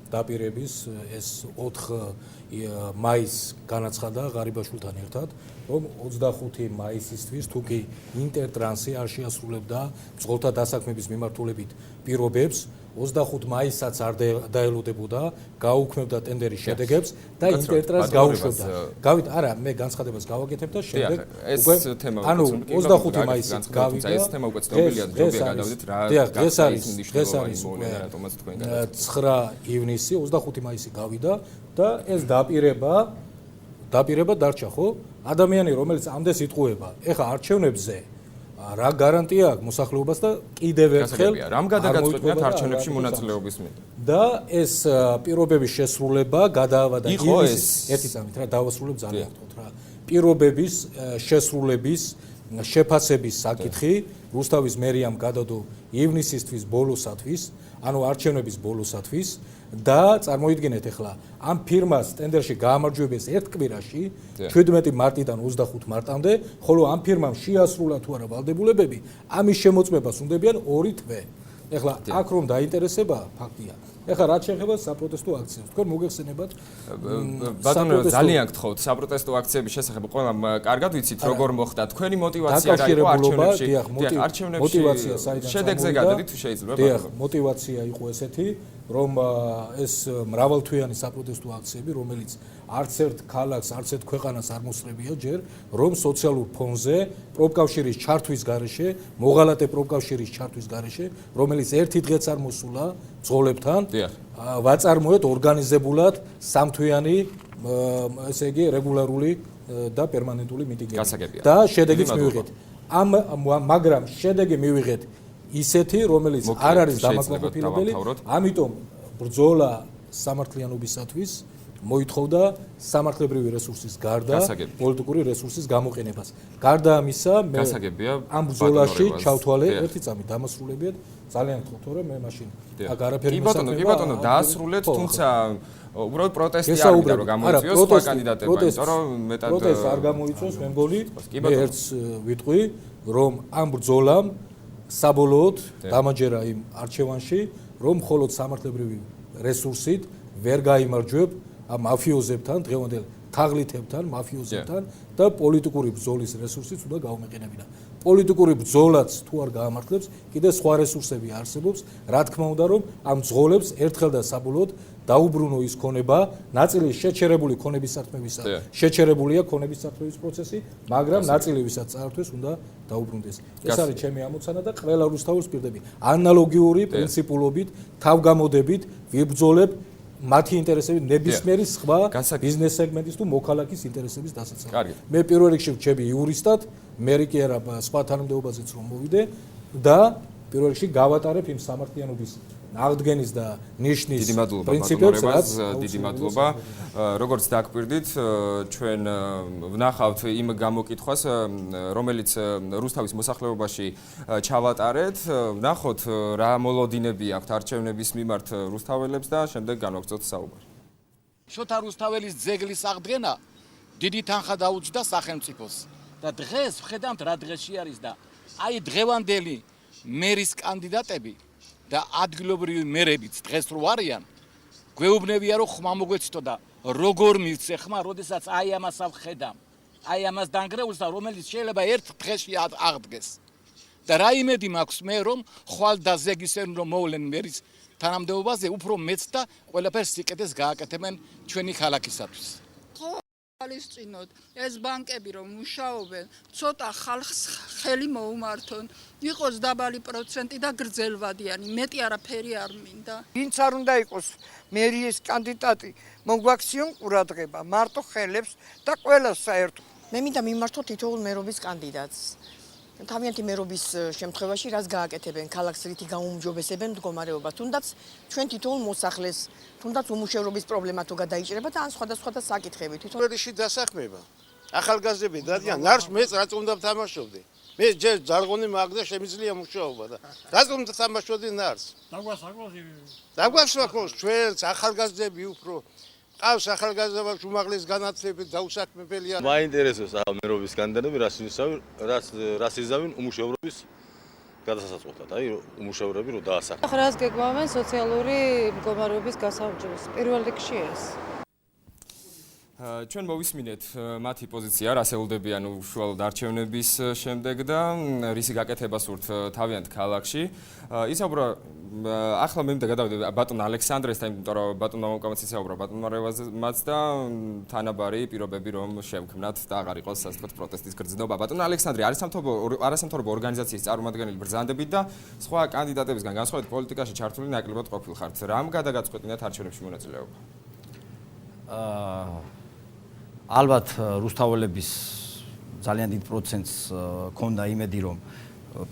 C: დაპირების ეს 4 მაისს განაცხადა ღარიბაშვილთან ერთად რომ 25 მაისისთვის თუ კი ინტერტრანსი არ შეასრულებდა მძღოლთა დასაქმების მიმართულებით პირობებს 25 მაისსაც არ დაელოდებოდა გაუქმებდა ტენდერის შედეგებს და ინტერტრანს გაუშვებდა. გავით არა მე განცხადებას გავაკეთებ და შემდეგ
A: უკვე ანუ
C: 25 მაისს გავიდა
A: ეს თემა უკვე ცნობილია ჯობია გადავიდეთ რა
C: დღეს არის 9 ივნისი 25 მაისი გავიდა და ეს დაპირება დარჩა ხო? ადამიანი რომელიც ამდენს იტყუება, ეხა არჩევნებზე რა გარანტია აქვს მოსახლეობას და კიდევ ერთხელ
A: რამ გადაგაწყვეტინათ არჩევნებში მონაწილეობის მიზნით
C: და ეს პირობების შესრულება გადაავადა ის ერთი წამით რა დავასრულებ ძალიან გთხოვთ რა პირობების შესრულების შეფასების საკითხი რუსთავის მერიამ გადადო ივნისისთვის ბოლოსათვის ანუ არჩევნების ბოლოსათვის და წარმოიდგინეთ ახლა ამ ფირმას ტენდერში გაამარჯვებეს ერთ კვირაში 17 მარტიდან 25 მარტამდე ხოლო ამ ფირმამ შეასრულა თუ არა ვალდებულებები ამის შემოწმებას უნდებიან 2 თვე ახლა აქ რომ დაინტერესება ფაქტია ახლა რაც შეეხება საპროტესტო აქციებს თქვენ მოგეხსენებათ
A: ბატონო ძალიან გთხოვთ საპროტესტო აქციების შესახებ ყველა კარგად ვიცით როგორ მოხდა თქვენი мотиваცია რა იყო არჩევნებში შედეგზე გადადით თუ შეიძლება
C: დიახ мотиваცია იყო ესეთი რომ ეს მრავალთვიანი საპროტესტო აქციები რომელიც არც ერთ ქალაქს არც ერთ ქვეყანას არ მოსწრებია ჯერ რომ სოციალურ ფონზე პროფკავშირის ჩართვის გარეშე მოღალატე პროფკავშირის ჩართვის გარეშე რომელიც ერთი დღეც არ მოსულა მძღოლებთან ვაწარმოეთ ორგანიზებულად სამთვიანი ესე იგი რეგულარული და პერმანენტული მიტინგები და შედეგიც მივიღეთ მაგრამ შედეგი მივიღეთ ისეთი რომელიც არ არის დამაკმაყოფილებელი ამიტომ ბრძოლა სამართლიანობისათვის მოითხოვდა სამართლებრივი რესურსის გარდა პოლიტიკური რესურსის გამოყენებას. გარდა ამისა, მე ამ ბრძოლაში ჩავთვალე ერთი წამი დამასრულებიათ ძალიან გთხოვთ რომ მე მაშინ აქ არაფერი
A: მისაღებია. კი ბატონო, დაასრულეთ, თუმცა უბრალოდ პროტესტი არ მიდა რომ გამოიწვიოს სხვა კანდიდატებმა, იმიტომ რომ მეტად
C: პროტესტი არ გამოიწვიოს, მე მგონი მე ერთს ვიტყვი რომ ამ ბრძოლამ საბოლოოდ დამაჯერა იმ არჩევანში, რომ მხოლოდ სამართლებრივი რესურსით ვერ გაიმარჯვებ ამ მაფიოზებთან, დღევანდელ თაღლითებთან, მაფიოზებთან და პოლიტიკური ბრძოლის რესურსიც უნდა გაუმეყენებინა. პოლიტიკური ბრძოლაც თუ არ გაამართლებს, კიდე სხვა რესურსები არსებობს, რა თქმა უნდა, რომ ამ ბრძოლებს ერთხელ და საბოლოოდ დაუბრუნო ის ქონება, ნაწილი შეჩერებული ქონების სათქმევისა, შეჩერებულია ქონების სათქმევის პროცესი, მაგრამ ნაწილი ვისაც წაართვეს, უნდა დაუბრუნდეს. ეს არის ჩემი ამოცანა და ყველა რუსთავის პირდები ანალოგიური პრინციპულობით, თავგამოდებით ვიბრძოლებ მათი ინტერესები ნებისმიერი სხვა ბიზნეს სეგმენტის თუ მოქალაქის ინტერესების დასაცავად. მე პირველ რიგში ვჩები იურისტად, მე კი არა სხვა თანამდებობაზეც რომ მოვიდე და პირველ რიგში გავატარებ იმ სამართლიანობის აღდგენის და ნიშნის
A: დიდი მადლობა
C: პრინციპებს,
A: ბატონორებას, დიდი მადლობა. როგორც დაგკვირდით, ჩვენ ვნახავთ იმ გამოკითხვას, რომელიც რუსთავის მოსახლეობაში ჩავატარეთ. ვნახოთ რა მოლოდინები აქვთ არჩევნების მიმართ რუსთაველებს და შემდეგ განვაგრძელოთ საუბარი.
G: შოთა რუსთაველის ძეგლის აღდგენა დიდი თანხა დაუჯდა სახელმწიფოს და დღეს ვხედავთ რა დღეში არის და აი დღევანდელი მერის კანდიდატები და ადგილობრივი მერებიც დღეს რო არიან, გვეუბნებია რომ ხმა მოგვეცდო და როგორ მივცე ხმა, როდესაც აი ამას ვხედავ. აი ამას დანგრეულს და რომელიც შეიძლება ერთ დღეში აღდგეს. და რა იმედი მაქვს მე რომ ხვალ და ზეგისენ რომ მოვლენ მერის თანამდებობაზე უფრო მეც და ყველაფერს სიკეთეს გააკეთებენ ჩვენი ქალაქისათვის.
H: ალისწინოთ ეს ბანკები რომ მუშაობენ, ცოტა ხალხს ხელი მოუმართონ, იყოს დაბალი პროცენტი და გრძელვადიანი, მეტი არაფერი არ მინდა.
I: ვინც არ უნდა იყოს მერიის კანდიდატი, მოგვაქციონ ყურადღება, მარტო ხელებს და ყველას საერთოდ.
J: მე მინდა მიმართო თითოეულ მერობის კანდიდატს. თავიანთი მერობის შემთხვევაში რაც გააკეთებენ, ქალაქს რითი გაუმჯობესებენ მდგომარეობას, თუნდაც ჩვენ თითოეულ მოსახლეს, თუნდაც უმუშევრობის პრობლემა თუ გადაიჭრება და ან სხვადასხვა საკითხები თვითონ
K: რიში დასაქმება. ახალგაზრდები დადიან, ნარს მეც რაც უნდა თამაშობდი. მე ჯერ ჯარგონი მაგდა შემიძლია მუშაობა და რაც უნდა თამაშობდი ნარს. დაგვასვაქოს ჩვენც ახალგაზრდები უფრო ყავს ახალგაზრდა უმაღლეს განათლებით დაუსაქმებელია.
L: მაინტერესებს მერობის კანდიდატები რას იზავენ უმუშევრობის გადასასწრად. აი უმუშევრები რო დაასახა.
M: რას გეგმავენ სოციალური მდგომარეობის გასაუმჯობესებას? პირველ რიგში ეს.
A: ჩვენ მოვისმინეთ მათი პოზიცია, რას ელოდებიან უშუალოდ არჩევნების შემდეგ და რისი გაკეთება სურთ თავიანთ ქალაქში. ისაუბრა ახლა მე მინდა გადავიდე ბატონ ალექსანდრესთან, იმიტომ რომ ბატონ მამუკამაც ისაუბრა ბატონ მარევაზმაც და თანაბარი პირობები რომ შევქმნათ და აღარ იყოს ასე ვთქვათ პროტესტის გრძნობა. ბატონ ალექსანდრე, არასამთავრობო ორგანიზაციის წარმომადგენელი ბრძანდებით და სხვა კანდიდატებისგან განსხვავებით პოლიტიკაში ჩართული ნაკლებად ყოფილხართ. რამ გადაგაწყვეტინათ არჩევნებში მონაწილეობა?
E: ალბათ რუსთაველების ძალიან დიდ პროცენტს ქონდა იმედი რომ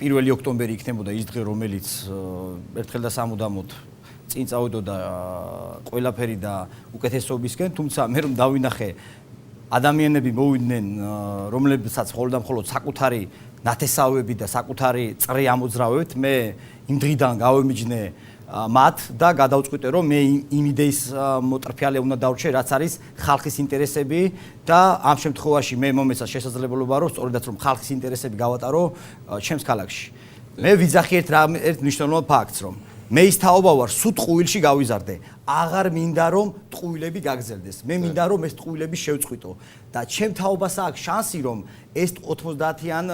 E: 1 ოქტომბერი იქნებოდა ის დღე რომელიც ერთხელ და სამუდამოდ წინ წავიდოდა ყველაფერი და უკეთესობისკენ, თუმცა მე რომ დავინახე ადამიანები მოვიდნენ რომლებსაც მხოლოდ და მხოლოდ საკუთარი ნათესავები და საკუთარი წრე ამოძრავებთ, მე იმ დღიდან გავემიჯნე მათ და გადავწყვიტე რომ მე იმ იდეის მოტრფიალე უნდა დავრჩე, რაც არის ხალხის ინტერესები და ამ შემთხვევაში მე მომეცა შესაძლებლობა რომ სწორედაც რომ ხალხის ინტერესები გავატარო ჩემს ქალაქში. მე ვიძახი ერთ მნიშვნელოვან ფაქტს რომ მე ის თაობა ვარ, სულ ტყუილში გავიზარდე. აღარ მინდა რომ ტყუილები გაგრძელდეს. მე მინდა რომ ეს ტყუილები შევწყვიტო და ჩემ თაობას აქვს შანსი რომ ეს 90-იან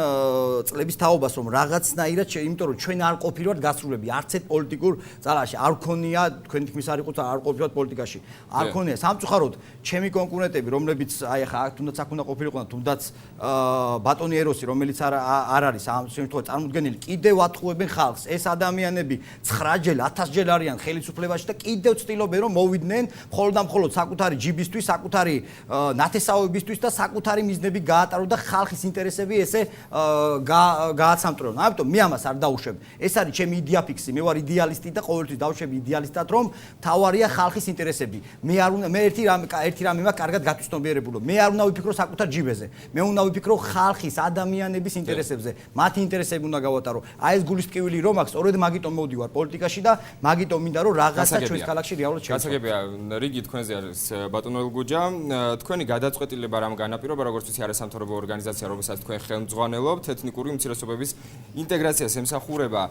E: წლების თაობას რომ რაღაცნაირად, იმიტომ რომ ჩვენ არ ყოფილვართ გასრულები არც ერთ პოლიტიკურ ძალაში, არ ქონია, თქვენ თქმის არ იყოთ, არ ყოფილვართ პოლიტიკაში. არ ქონია სამწუხაროდ ჩემი კონკურენტები, რომლებიც აი ახლა თუნდაც აქ უნდა ყოფილიყვნენ, თუნდაც ბატონი ეროსი, რომელიც არ არის ამ შემთხვევაში წარმოდგენილი, კიდევ ატყუებენ ხალხს. ეს ადამიანები 9-ჯერ, 1000-ჯერ არიან ხელისუფლებაში და კიდევ ცდილობენ რომ მოვიდნენ მხოლოდ და მხოლოდ საკუთარი ჯიბისთვის, საკუთარი ნათესავებისთვის და საკუთარი მიზნები გაატარონ და ხალხის ინტერესები ესე გააცამტრონ. ამიტომ მე ამას არ დავუშვებ. ეს არის ჩემი იდეა ფიქსი. მე ვარ იდეალისტი და ყოველთვის დავუშვებ იდეალისტად რომ თავარია ხალხის ინტერესები. მე ერთი რამე მაქვს კარგად გათვისნობიერებულო. მე არ უნდა ვიფიქრო საკუთარ ჯიბეზე. მე უნდა ვიფიქრო ხალხის, ადამიანების ინტერესებზე. მათი ინტერესები უნდა გავატარო. აი ეს გულის ტკივილი რომ აქვს, სწორედ მაგიტომ მოვდივარ პოლიტიკაში და მაგიტომ მინდა რომ რაღაცა ჩვენს ქალაქში რეალურად შევცვალო.
A: გასაგებია, რიგი თქვენზე არის ბატონო ელგუჯა. თქვენი გადაწყვეტილება რამ განაპირობა, როგორც ვიცი, არასამთავრობო ორგანიზაცია, რომელსაც თქვენ ხელმძღვანელობთ, ეთნიკური უმცირესობების ინტეგრაციას ემსახურება.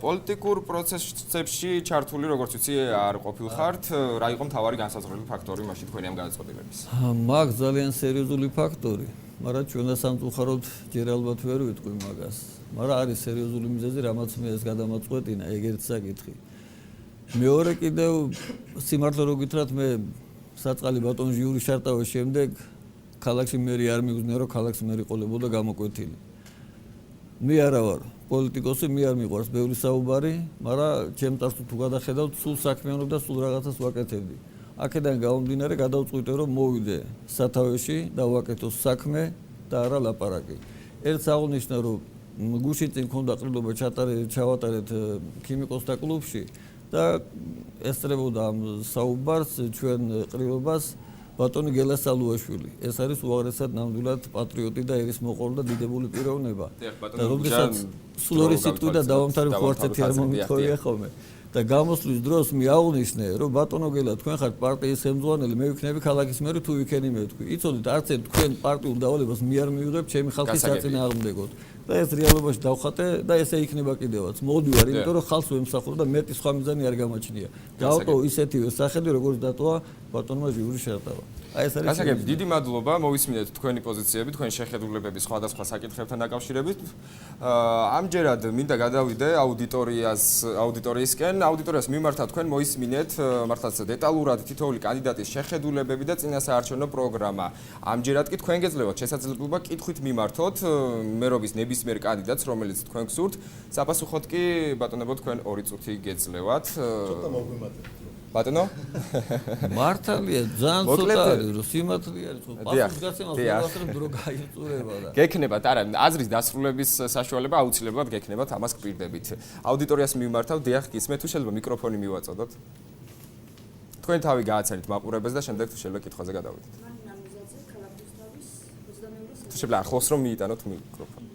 A: პოლიტიკურ პროცესებში ჩართული, როგორც ვიცი, არ ყოფილხართ. რა იყო მთავარი განსაზღვრელი ფაქტორი მაშინ თქვენი ამ გადაწყვეტილების?
F: მაგ ძალიან სერიოზული ფაქტორი, მაგრამ ჩვენ სამწუხაროდ ჯერ ალბათ ვერ ვიტყვი მაგას. მაგრამ არის სერიოზული მიზეზი, რამაც მე ეს გადამაწყვეტინა, ეგ ერთ საკითხი. მეორე კიდევ სიმართლე რო გითხრათ, მე საწყალი ბატონ ჟიური შარტავის შემდეგ ქალაქში მერი არ მიგზნია რომ ქალაქს მერი ყოლებოდა გამოკვეთილი. მე არა ვარ პოლიტიკოსი, მე არ მიყვარს ბევრი საუბარი, მაგრამ ჩემ წარსულს თუ გადახედავთ, სულ საქმიანობ და სულ რაღაცას ვაკეთებდი. აქედან გამომდინარე გადავწყვიტე რომ მოვიდე სათავეში და ვაკეთო საქმე და არა ლაპარაკი. ერთს აღნიშნა რომ გუშინ წინ ქონდა ყრილობა ჩავატარეთ ქიმიკოსთა კლუბში და ესწრებოდა ამ საუბარს ჩვენ ყრილობას ბატონი გელასალუაშვილი. ეს არის უაღრესად ნამდვილად პატრიოტი და ერისმოყვარული და დიდებული პიროვნება. და როდესაც სულ ორი სიტყვი და დავამთავრებ ხوارცეთი არ მომითხოვია ხოლმე. და გამოსვლის დროს მე აღვნიშნე, რომ ბატონო გელა თქვენ ხართ პარტიის ხელმძღვანელი, მე ვიქნები ქალაქის მერი თუ ვიქენი მე თქვი. იცოდით, არც ერთ თქვენ პარტიულ დავალებას მე არ მივიღებ ჩემი ხალხის საწინააღმდეგოდ. და ეს რეალობაში დავხატე და ესე იქნება კიდევაც. მოვდივარ, იმიტომ რომ ხალხს ვემსახურე და მეტი სხვა მიზანი არ გამაჩნია. დავტო ისეთივე სახელი, როგორც დატოვა ბატონმა ჟიური შარტავა. აი ეს არის.
A: გასაგები, დიდი მადლობა, მოვისმინეთ თქვენი პოზიციები, თქვენი შეხედულებები სხვადასხვა საკითხებთან დაკავშირებით. ამჯერად მინდა გადავიდე აუდიტორიისკენ. აუდიტორიას მიმართა თქვენ მოისმინეთ მართლაც დეტალურად თითოეული კანდიდატის შეხედულებები და წინასაარჩევნო პროგრამა. ამჯერად კი თქვენ გეძლევათ შესაძლებლობა კითხვით მიმართოთ მერობის ნებისმიერ კანდიდატს, რომელიც თქვენ გსურთ. საპასუხოდ კი ბატონებო თქვენ 2 წუთი გეძლევათ.
D: ცოტა მოგვიმატებთ.
A: ბატონო?
F: მართალია, ძალიან ცოტა არის, რომ სიმართლე არის, ხო პასუხს გაცემას უბრალოდ დრო გაიწურება და.
A: გექნებათ, არა, აზრის დასრულების საშუალება აუცილებლად გექნებათ, ამას გპირდებით. აუდიტორიას მიმართავ, დიახ, გისმენთ, თუ შეიძლება მიკროფონი მივაწოდოთ. თქვენ თავი გააცანით მაყურებელს და შემდეგ თუ შეიძლება კითხვაზე გადავიდეთ. თუ შეიძლება ახლოს რომ მიიტანოთ მიკროფონი.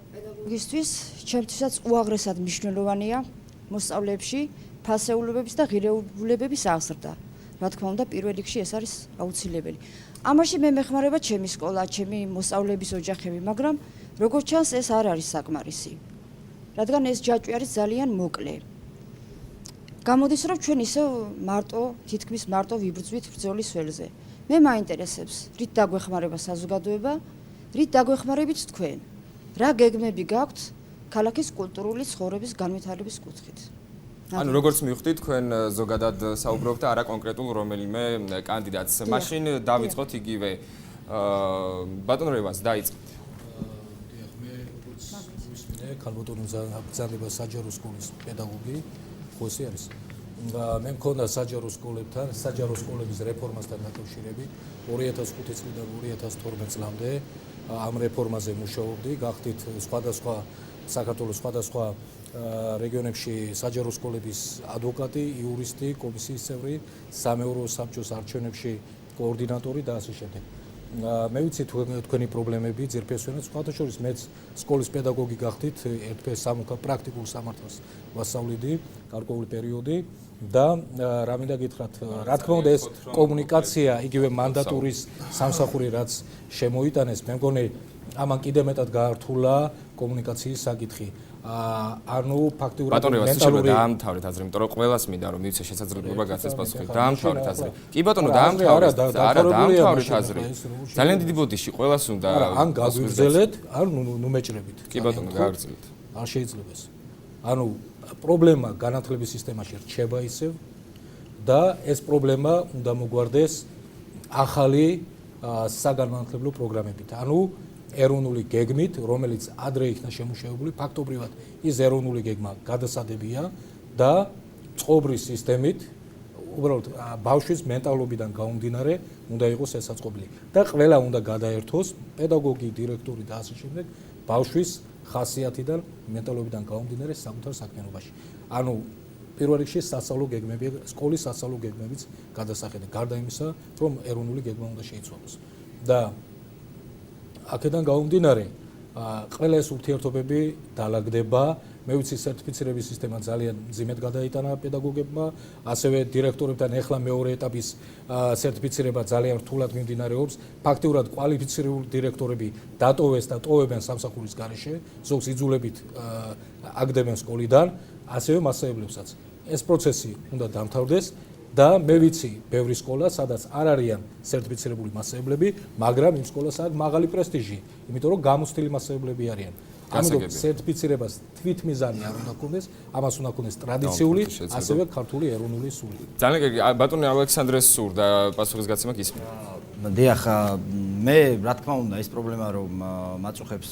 N: პედაგოგისთვის ჩემთვისაც უაღრესად მნიშვნელოვანია მოსწავლეებში ფასეულობების და ღირებულებების აღზრდა. რა თქმა უნდა, პირველ რიგში ეს არის აუცილებელი. ამაში მე მეხმარება ჩემი სკოლა, ჩემი მოსწავლეების ოჯახები, მაგრამ როგორც ჩანს, ეს არ არის საკმარისი. რადგან ეს ჯაჭვი არის ძალიან მოკლე. გამოდის, რომ ჩვენ ისევ თითქმის მარტო ვიბრძვით ბრძოლის ველზე. მე მაინტერესებს, რით დაგვეხმარება საზოგადოება, რით დაგვეხმარებით თქვენ. რა გეგმები გაქვთ ქალაქის კულტურული ცხოვრების განვითარების კუთხით?
A: ანუ როგორც მივხვდით, თქვენ ზოგადად საუბრობთ არა კონკრეტულ რომელიმე კანდიდატს. მაშინ დავიწყოთ იგივე ბატონ რევანს დაიწყეთ.
C: დიახ, მე როგორც ვისმინე, ქალბატონი ბრძანება საჯარო სკოლის პედაგოგი, ხო ესე არის. მე მქონდა საჯარო სკოლებთან, საჯარო სკოლების რეფორმასთან დაკავშირებით 2005 წლიდან 2012 წლამდე ამ რეფორმაზე მუშაობდი, გახდით სხვადასხვა საქართველოს სხვადასხვა რეგიონებში საჯარო სკოლების ადვოკატი, იურისტი, კომისიის წევრი, სამეურვეო საბჭოს არჩევნებში კოორდინატორი და ასე შემდეგ. მე ვიცი თქვენი პრობლემები, ძირფესვენად, სხვათა შორის მეც სკოლის პედაგოგი გახდით, ერთ-ერთ პრაქტიკულ სამართალს ვასწავლიდი გარკვეული პერიოდი და რა მინდა გითხრათ, რა თქმა უნდა ეს კომუნიკაცია, იგივე მანდატურის სამსახური რაც შემოიტანეს, მე მგონი ამან კიდევ მეტად გაართულა კომუნიკაციის საკითხი. ანუ ფაქტიურად
A: ბატონო რევანს დაამთავრეთ აზრი, იმიტომ რომ ყველას მინდა რომ მივცე შესაძლებლობა გაცეს პასუხი. დაამთავრეთ აზრი. კი ბატონო, დაამთავრეთ. არა, დაამთავრეთ აზრი. ძალიან დიდი ბოდიში ყველას უნდა.
C: არა, ან გაგვიგრძელეთ, ან ნუ მეჭრებით.
A: კი ბატონო, გააგრძელეთ.
C: არ შეიძლება ეს. ანუ პრობლემა განათლების სისტემაში რჩება ისევ და ეს პრობლემა უნდა მოგვარდეს ახალი საგანმანათლებლო პროგრამებით. ანუ ეროვნული გეგმით, რომელიც ადრე იქნა შემუშავებული, ფაქტობრივად ის ეროვნული გეგმა გადასადებია და წყობრის სისტემით უბრალოდ ბავშვის მენტალობიდან გამომდინარე უნდა იყოს ესაწყობილი და ყველა უნდა გადაერთოს პედაგოგი, დირექტორი და ასე შემდეგ ბავშვის ხასიათიდან, მენტალობიდან გამომდინარე საკუთარ საქმიანობაში. ანუ პირველ რიგში სასწავლო გეგმები, სკოლის სასწავლო გეგმებიც გადასახედა, გარდა იმისა, რომ ეროვნული გეგმა უნდა შეიცვალოს. და აქედან გამომდინარე, ყველა ეს ურთიერთობები დაალაგდება. მე ვიცი, სერტიფიცირების სისტემა ძალიან მძიმედ გადაიტანა პედაგოგებმა, ასევე დირექტორებთან ეხლა მეორე ეტაპის სერტიფიცირება ძალიან რთულად მიმდინარეობს. ფაქტიურად კვალიფიცირებული დირექტორები დატოვეს და ტოვებენ სამსახურის გარეშე, ზოგს იძულებით აგდებენ სკოლიდან, ასევე მასწავლებლებსაც. ეს პროცესი უნდა დამთავრდეს. და მე ვიცი, ბევრი სკოლა, სადაც არ არიან სერტიფიცირებული მასწავლებლები, მაგრამ იმ სკოლას აქვს მაღალი პრესტიჟი, იმიტომ რომ გამოცდილი მასწავლებლები არიან. ამიტომ სერტიფიცირებას თვითმიზანი არ უნდა ქონდეს, ამას უნდა ქონდეს ტრადიციული, ასევე ქართული ეროვნული სული.
A: ძალიან კარგი, ბატონი ალექსანდრეს სურდა პასუხის გაცემა გისმენთ.
E: დიახ, მე რა თქმა უნდა ეს პრობლემა რომ მაწუხებს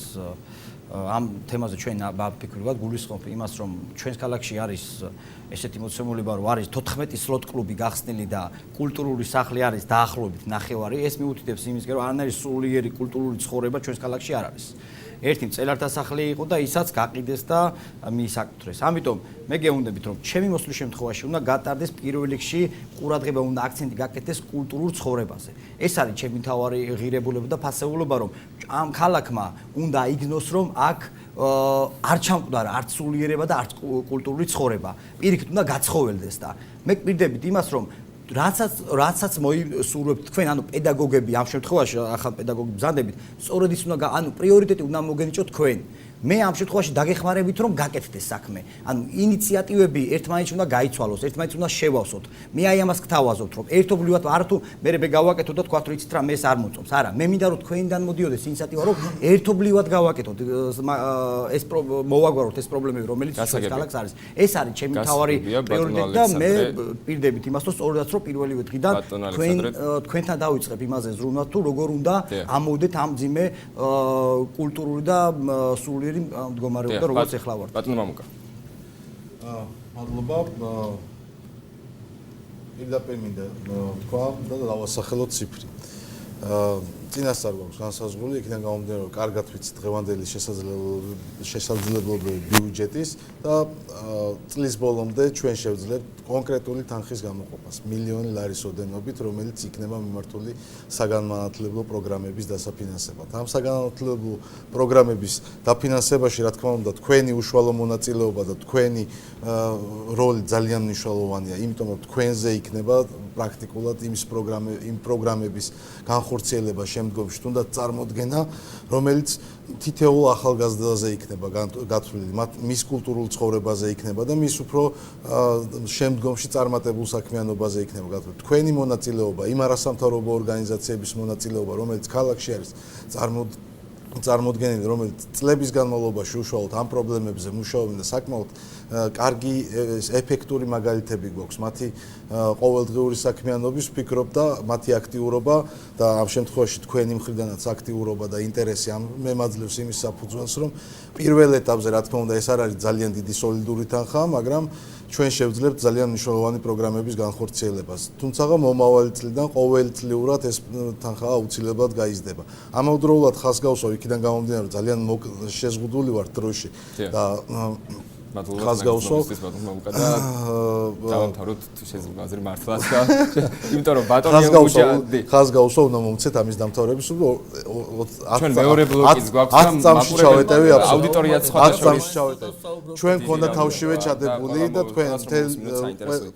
E: ამ თემაზე ჩვენ ვფიქრობთ გულისხმობ იმას, რომ ჩვენს ქალაქში არის ესეთი მოცემულობა, რომ არის 14 სლოტ კლუბი გახსნილი და კულტურული სახლი არის დაახლოებით 9. ეს მიუთითებს იმისკენ, რომ არანაირი სულიერი კულტურული ცხოვრება ჩვენს ქალაქში არ არის. ერთი მწერალთა სახლი იყო და ისაც გაყიდეს და მიისაკუთრეს. ამიტომ მე გეუბნებით, რომ ჩემი მოსვლის შემთხვევაში უნდა გატარდეს პირველ რიგში ყურადღება, უნდა აქცენტი გაკეთდეს კულტურულ ცხოვრებაზე. ეს არის ჩემი მთავარი ღირებულება და ფასეულობა, რომ ამ ქალაქმა უნდა იგნოს, რომ აქ არ ჩამკვდარა არც სულიერება და არც კულტურული ცხოვრება. პირიქით უნდა გაცხოველდეს და მე გვირდებით იმას, რომ რაცაც მოისურვებთ თქვენ, ანუ პედაგოგები ამ შემთხვევაში ახალ პედაგოგი ბრძანდებით, სწორედ ის უნდა ანუ პრიორიტეტი უნდა მოგენიჭოთ თქვენ. მე ამ შემთხვევაში დაგეხმარებით, რომ გაკეთდეს საქმე. ანუ ინიციატივები ერთმანეთში უნდა გაიცვალოს, ერთმანეთს უნდა შევავსოთ. მე აი ამას გთავაზობთ, რომ ერთობლივად არ თუ მე გავაკეთოთ და თქვათ, რომ იცით რა, მე ეს არ მოწონს. არა, მე მინდა რომ თქვენიდან მოდიოდეს ინიციატივა, რომ ერთობლივად გავაკეთოთ ეს მოვაგვაროთ ეს პრობლემები, რომელიც ჩვენს ქალაქს არის. ეს არის ჩემი მთავარი პრიორიტეტი და მე პირდებით იმას, რომ სწორედაც რომ პირველივე დღიდან თქვენთან დავიწყებ იმაზე ზრუნვას, თუ როგორ უნდა ამოვიდეთ ამ ძიმე კულტურული და სული მდგომარეობა და როგორც ეხლა ვარ.
A: ბატონო მამუკა.
D: მადლობა. პირდაპირ მინდა თქვა და დავასახელოთ ციფრი. წინასწარ გვაქვს განსაზღვრული, იქიდან გამომდინარე, რომ კარგად ვიცით დღევანდელი შესაძლებლობები ბიუჯეტის და წლის ბოლომდე ჩვენ შევძლებთ კონკრეტული თანხის გამოყოფას, მილიონი ლარის ოდენობით, რომელიც იქნება მიმართული საგანმანათლებლო პროგრამების დასაფინანსებლად. ამ საგანმანათლებლო პროგრამების დაფინანსებაში, რა თქმა უნდა, თქვენი უშუალო მონაწილეობა და თქვენი როლი ძალიან მნიშვნელოვანია, იმიტომ რომ თქვენზე იქნება პრაქტიკულად იმ პროგრამების განხორციელება შემდგომში, თუნდაც წარმოდგენა, რომელიც თითოეულ ახალგაზრდაზე იქნება გათვლილი, მის კულტურულ ცხოვრებაზე იქნება და მის უფრო შემდგომში წარმატებულ საქმიანობაზე იქნება გათვლილი. თქვენი მონაწილეობა, იმ არასამთავრობო ორგანიზაციების მონაწილეობა, რომელიც ქალაქში არის წარმოდგენილი, რომელიც წლების განმავლობაში უშუალოდ ამ პრობლემებზე მუშაობენ და საკმაოდ კარგი ეფექტური მაგალითები გვაქვს მათი ყოველდღიური საქმიანობის, ვფიქრობ და მათი აქტიურობა და ამ შემთხვევაში თქვენი მხრიდანაც აქტიურობა და ინტერესი ამ მემაძლევს იმის საფუძველს, რომ პირველ ეტაპზე, რა თქმა უნდა, ეს არ არის ძალიან დიდი სოლიდური თანხა, მაგრამ ჩვენ შევძლებთ ძალიან მნიშვნელოვანი პროგრამების განხორციელებას. თუმცა მომავალი წლიდან ყოველწლიურად ეს თანხა აუცილებლად გაიზრდება. ამავდროულად ხაზგავსო იქიდან გამომდინარე, რომ ძალიან შეზღუდული ვარ დროში და ხაზგავსო
A: დავამთავროთ შეიძლება აზრი მართლაც და იმიტომ რომ ბატონი
D: ხაზგავსო უნდა მომცეთ ამის დამთავრების
A: ჩვენ მეორე ბლოკიც გვაქვს და
D: წამში ჩავეტევი
A: აუდიტორიაც სხვადასხვა
D: ჩვენ ქონდა თავშივე ჩადებული და თქვენ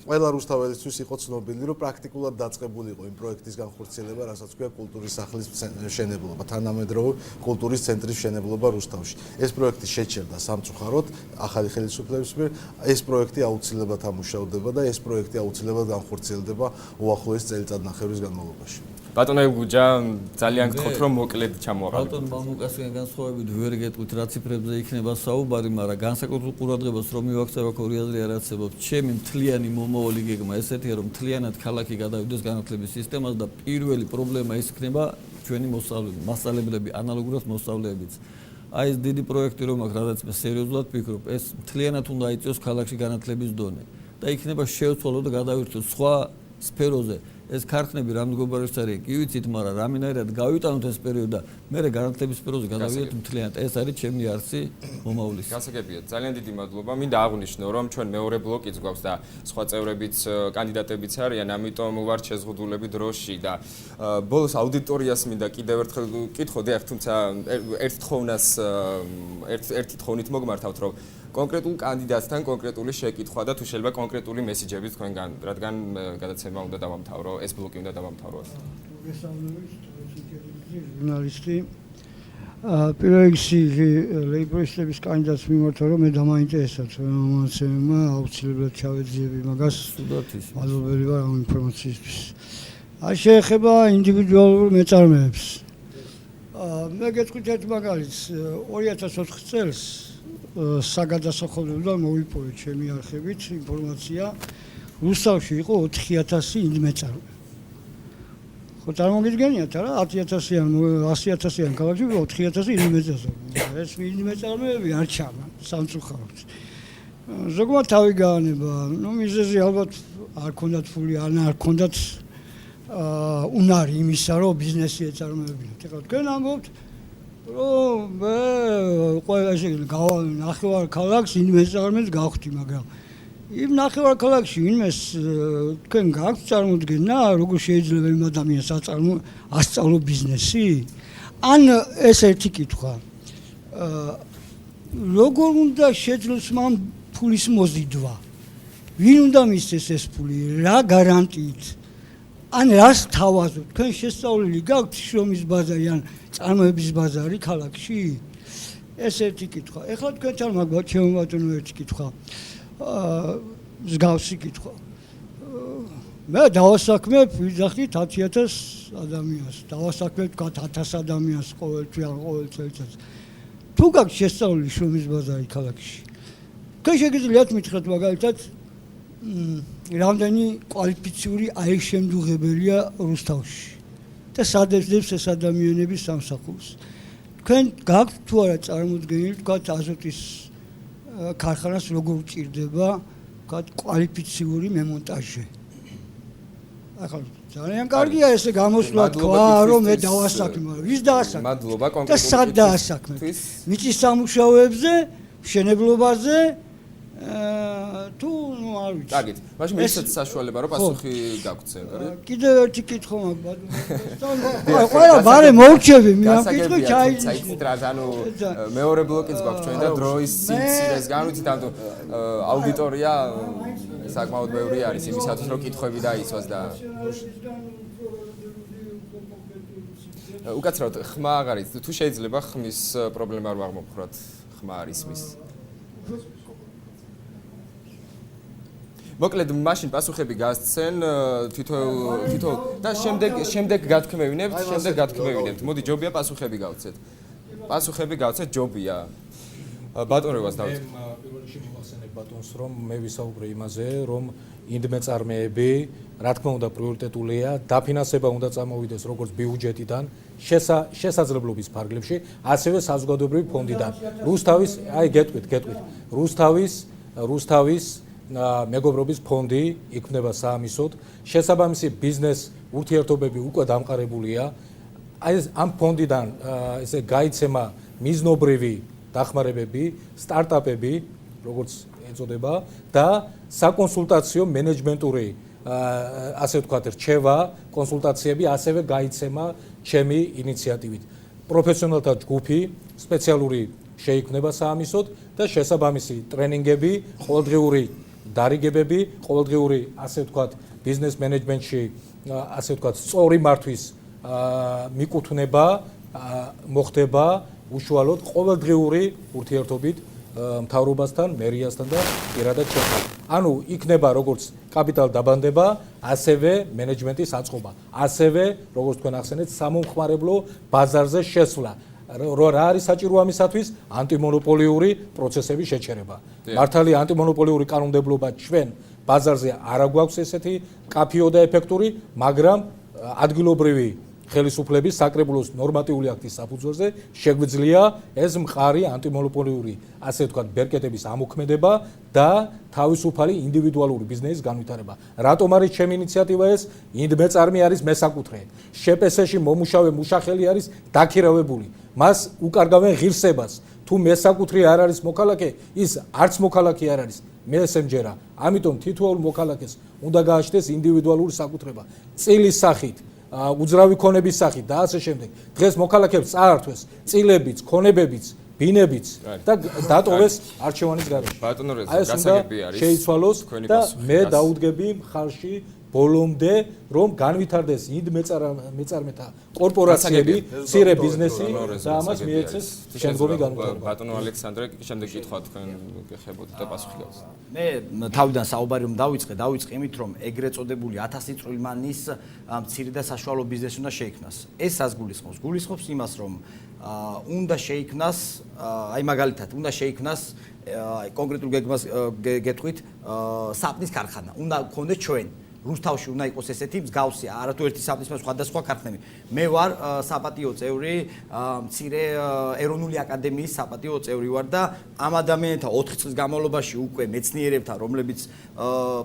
D: ყველა რუსთაველისთვის იყო ცნობილი, რომ პრაქტიკულად დაწყებული იყო იმ პროექტის განხორციელება, რასაც ქვია კულტურის სახლის მშენებლობა, თანამედროვე კულტურის ცენტრის მშენებლობა რუსთავში. ეს პროექტი შეჩერდა სამწუხაროდ ახალი ხელისუფლების მიერ, ეს პროექტი აუცილებლად ამუშავდება და ეს პროექტი აუცილებლად განხორციელდება უახლოეს წელიწადნახევრის განმავლობაში.
A: ბატონო გუჯა, ძალიან გთხოვთ რომ მოკლედ ჩამოაყალიბოთ.
F: ბატონ მამუკასთან განსხვავებით ვერ გეტყვით რა ციფრებზე იქნება საუბარი, მაგრამ განსაკუთრებულ ყურადღებას რომ მივაქცევ აქ ორი აზრი არ არსებობს. ჩემი მთლიანი მომავალი გეგმა ესეთია, რომ მთლიანად ქალაქი გადავიდეს განათლების სისტემას და პირველი პრობლემა ის იქნება ჩვენი მასწავლებლები, ანალოგურად მოსწავლეებიც. აი ეს დიდი პროექტი რომ აქ რადგან მე სერიოზულად ვფიქრობ, ეს მთლიანად უნდა იწვიოს ქალაქში განათლების დონე და იქნება შევცვალოთ და გადავირჩიოთ სხვა სფეროზე. ეს ქარხნები რამ მდგომარეობის არის, კი ვიცით, მაგრამ რამენაირად გავიტანოთ ეს პერიოდი და მე განათლების სფეროზე გადავიდეთ მთლიანად. ეს არის ჩემი არცი მომავლის.
A: გასაგებია, ძალიან დიდი მადლობა. მინდა აღვნიშნო, რომ ჩვენ მეორე ბლოკიც გვაქვს და სხვა წევრებიც, კანდიდატებიც არიან, ამიტომ ვართ შეზღუდულები დროში და ბოლოს აუდიტორიას მინდა კიდევ ერთხელ კითხო, დიახ, თუმცა ერთი თხოვნით მოგმართავთ, რომ კონკრეტულ კანდიდატთან კონკრეტული შეკითხვა და თუ შეიძლება კონკრეტული მესიჯები თქვენგან, რადგან გადაცემა უნდა დავამთავრო, ეს ბლოკი უნდა დავამთავროთ.
O: ჟურნალისტი პირველ რიგში ლეიბორისტების კანდიდატს მიმართა, რომ მე დამაინტერესებთ, მომაცემმა აუცილებლად ჩავეძიები მაგას. მადლობელი ვარ ამ ინფორმაციისთვის. აი შეეხება ინდივიდუალურ მეწარმეებს. მე გეტყვით ერთ მაგალითს, 2004 წელს საგადასახადებიდან მოვიპოვე ჩემი არხებით ინფორმაცია, რუსთავში იყო 4000 ინდმეწარმე. ხო წარმოგიდგენიათ რა 10000-იან 100.000-იან ქალაქში 4000 ინვესტორი. ეს ინვესტორები არ ჩამა სამწუხაროდ. ზოგადად თავი გაანება, მიზეზი ალბათ არ ქონდათ ფული, არ ქონდათ უნარი იმისა, რომ ბიზნესი ეწარმოებინათ. ეხლა თქვენ ამბობთ, რომ მე ყველა ნახევარ ქალაქს ინვესტორებს გავხდი, მაგრამ იმ ნახევარ ქალაქში ვინმეს თქვენ გაქვთ წარმოდგენა, როგორ შეიძლება იმ ადამიანს ასწავლო ბიზნესი? ან ეს ერთი კითხვა. როგორ უნდა შეძლოს მან ფულის მოზიდვა? ვინ უნდა მისცეს ეს ფული? რა გარანტიით? ან რას თავაზობთ? თქვენ შესწავლილი გაქვთ შრომის ბაზარი ან წარმოების ბაზარი ქალაქში? ეს ერთი კითხვა. ეხლა თქვენთან მაგათ შემოვატანო ერთი კითხვა. მსგავსი კითხვა. მე დავასაქმებ ვიძახით 10000 ადამიანს. დავასაქმებ 1000 ადამიანს ყოველ წელიწადს. თუ გაქვთ შესწავლილი შრომის ბაზარი ქალაქში. თქვენ შეგიძლიათ მითხრათ მაგალითად რამდენი კვალიფიციური აირშემდგებელია რუსთავში და სად ეძებს ეს ადამიანები სამსახურს. თქვენ გაქვთ თუ არა წარმოდგენილი თქვათ აზოტის ქარხანას როგორ უჭირდება თქვათ კვალიფიციური მემონტაჟე. ახლა ძალიან კარგია ესე გამოსვლა თქვა რომ მე დავასაქმე, ვის დაასაქმე?
A: მადლობა
O: და
A: კონკრეტულად.
O: სად დაასაქმე? მიწის სამუშაოებზე, მშენებლობაზე თუ არ ვიცი.
A: კარგით. მაშინ მეცეთ საშუალება რომ პასუხი გაგვცე, კარგი?
O: კიდევ ერთი კითხვა მაქვს. ყველა ბარე მოურჩევი მე ამ კითხვით
A: ჩაიჭით რა ანუ მეორე ბლოკიც გვაქვს ჩვენ და დროის სიცილეს განვიცით ანუ აუდიტორია საკმაოდ ბევრი არის იმისათვის რომ კითხვები დაიცვას და უკაცრავად ხმა აღარ იცით თუ შეიძლება ხმის პრობლემა არ აღმოფხვრათ ხმა არ ისმის მოკლედ მაშინ პასუხები გასცენ თვითონ და შემდეგ გათქმევინებთ მოდი ჯობია პასუხები გავცეთ ჯობია ბატონებას დავწერთ
C: პირველ რიგში მოვახსენებ ბატონს რომ მე ვისაუბრე იმაზე რომ ინდმეწარმეები რა თქმა უნდა პრიორიტეტულია დაფინანსება უნდა წამოვიდეს როგორც ბიუჯეტიდან შესაძლებლობის ფარგლებში ასევე საზოგადოებრივი ფონდიდან რუსთავის აი გეტყვით რუსთავის მეგობრობის ფონდი იქმნება საამისოდ შესაბამისი ბიზნეს ურთიერთობები უკვე დამყარებულია აი ამ ფონდიდან ესე გაიცემა მიზნობრივი დახმარებები სტარტაპები როგორც ეწოდება და საკონსულტაციო მენეჯმენტური ასე ვთქვათ რჩევა კონსულტაციები ასევე გაიცემა ჩემი ინიციატივით პროფესიონალთა ჯგუფი სპეციალური შეიქმნება საამისოდ და შესაბამისი ტრენინგები ყოველდღიური დარიგებები ყოველდღიური ასე ვთქვათ ბიზნეს მენეჯმენტში ასე ვთქვათ სწორი მართვის მიკუთვნება მოხდება უშუალოდ ყოველდღიური ურთიერთობით მთავრობასთან, მერიასთან და პირადად ჩემთან. ანუ იქნება როგორც კაპიტალ დაბანდება, ასევე მენეჯმენტის აწყობა, ასევე როგორც თქვენ ახსენეთ, სამომხმარებლო ბაზარზე შესვლა. რა არის საჭირო ამისათვის? ანტიმონოპოლიური პროცესების შეჩერება. მართალია ანტიმონოპოლიური კანონმდებლობა ჩვენ ბაზარზე არ გვაქვს ესეთი კაფიო და ეფექტური, მაგრამ ადგილობრივი ხელისუფლების საკრებულოს ნორმატიული აქტის საფუძველზე შეგვიძლია ეს მყარი ანტიმონოპოლიური ასე ვთქვათ ბერკეტების ამოქმედება და თავისუფალი ინდივიდუალური ბიზნესის განვითარება. რატომ არის ჩემი ინიციატივა ეს? ინდმეწარმე არის მესაკუთრე. შპს-ში მომუშავე მუშახელი არის დაქირავებული. მას უკარგავენ ღირსებას. თუ მესაკუთრე არ არის მოქალაქე, ის არც მოქალაქე არ არის. მე ესე მჯერა. ამიტომ თითოეულ მოქალაქეს უნდა გააჩნდეს ინდივიდუალური საკუთრება. წილის სახით უძრავი ქონების სახით და ასე შემდეგ. დღეს მოქალაქეებს წაართვეს წილებიც, ქონებებიც, ბინებიც და დატოვეს არჩევანის გარეშე.
A: ბატონო რეზა, გასაგები არის.
C: შეიცვალოს და მე დაუდგები მხარში ბოლომდე რომ განვითარდეს ინდმეწარმეთა კორპორაციები, მცირე ბიზნესი და ამას მიეცეს შემდგომი განვითარება.
A: ბატონო ალექსანდრე, შემდეგ კითხვა თქვენ გეხებოდით და პასუხი გავცეთ.
E: მე თავიდან საუბარი რომ დავიწყე იმით რომ ეგრეთ წოდებული 1000 წვრილმანის მცირე და საშუალო ბიზნესი უნდა შეიქმნას. ეს ას გულისხმობს იმას რომ უნდა შეიქმნას აი მაგალითად უნდა შეიქმნას კონკრეტულ გეგმას გეტყვით საპნის ქარხანა. უნდა გქონდეს ჩვენ რუსთავში უნდა იყოს ესეთი მსგავსი, არათუ ერთი საბჭოს სხვადასხვა ქარხნები. მე ვარ საპატიო წევრი, მცირე ეროვნული აკადემიის საპატიო წევრი ვარ და ამ ადამიანთა 4 წლის განმავლობაში უკვე მეცნიერებთან, რომლებიც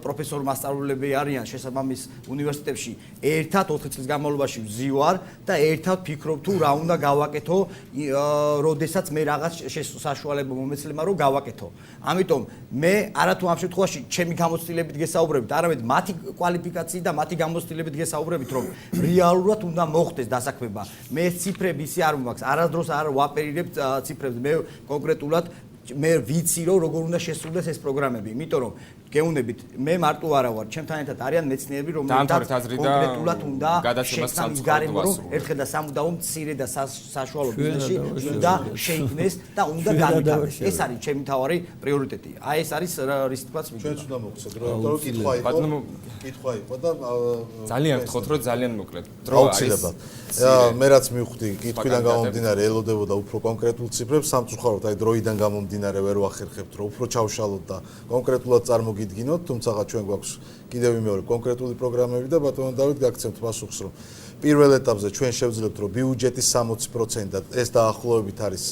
E: პროფესორ მასწავლებლები არიან შესაბამის უნივერსიტეტებში, ერთად 4 წლის განმავლობაში ვზივარ და ერთად ვფიქრობ თუ რა უნდა გავაკეთო, როდესაც მე რაღაც საშუალება მომეცლება რომ გავაკეთო. ამიტომ მე არათუ ამ შემთხვევაში ჩემი გამოცდილებით გესაუბრებით, არამედ მათი კვალიფიკაციით და მათი გამოცდილებით გესაუბრებით, რომ რეალურად უნდა მოხდეს დასაქმება. მე ციფრები ისე არ მაქვს, არასდროს არ ვაპერირებ ციფრებს. მე კონკრეტულად მე ვიცი რომ როგორ უნდა შესრულდეს ეს პროგრამები, იმიტომ რომ გეუნებით, მე მარტო არა ვარ, ჩემთან ერთად არიან მეცნიერები, რომლებიც კონკრეტულად უნდა შექმნას გარემო, რომ ერთხელ და სამუდამო მცირე და საშუალო ბიზნესში უნდა შეიქმნეს და უნდა განვითარდეს. ეს არის ჩემი მთავარი პრიორიტეტი. აი ეს არის რის თქმაც მიგება.
D: ჩვენც უნდა მოგცეთ, რომ კითხვა იყო და
A: ძალიან გთხოვთ, რომ ძალიან მოკლედ.
D: აუცილებლად. მე რაც მივხვდი, კითხვიდან გამომდინარე ელოდებოდა უფრო კონკრეტულ ციფრებს, სამწუხაროდ აი დროიდან გამომდინარე ვერ ვახერხებთ, რომ უფრო ჩავშალოთ და კონკრეტულად წარმოგიდგინოთ, თუმცა ჩვენ გვაქვს კიდევ მეორე კონკრეტული პროგრამები და ბატონო დავით გაგცემთ პასუხს, რომ პირველ ეტაპზე ჩვენ შევძლებთ, რომ ბიუჯეტის 60% და ეს დაახლოებით არის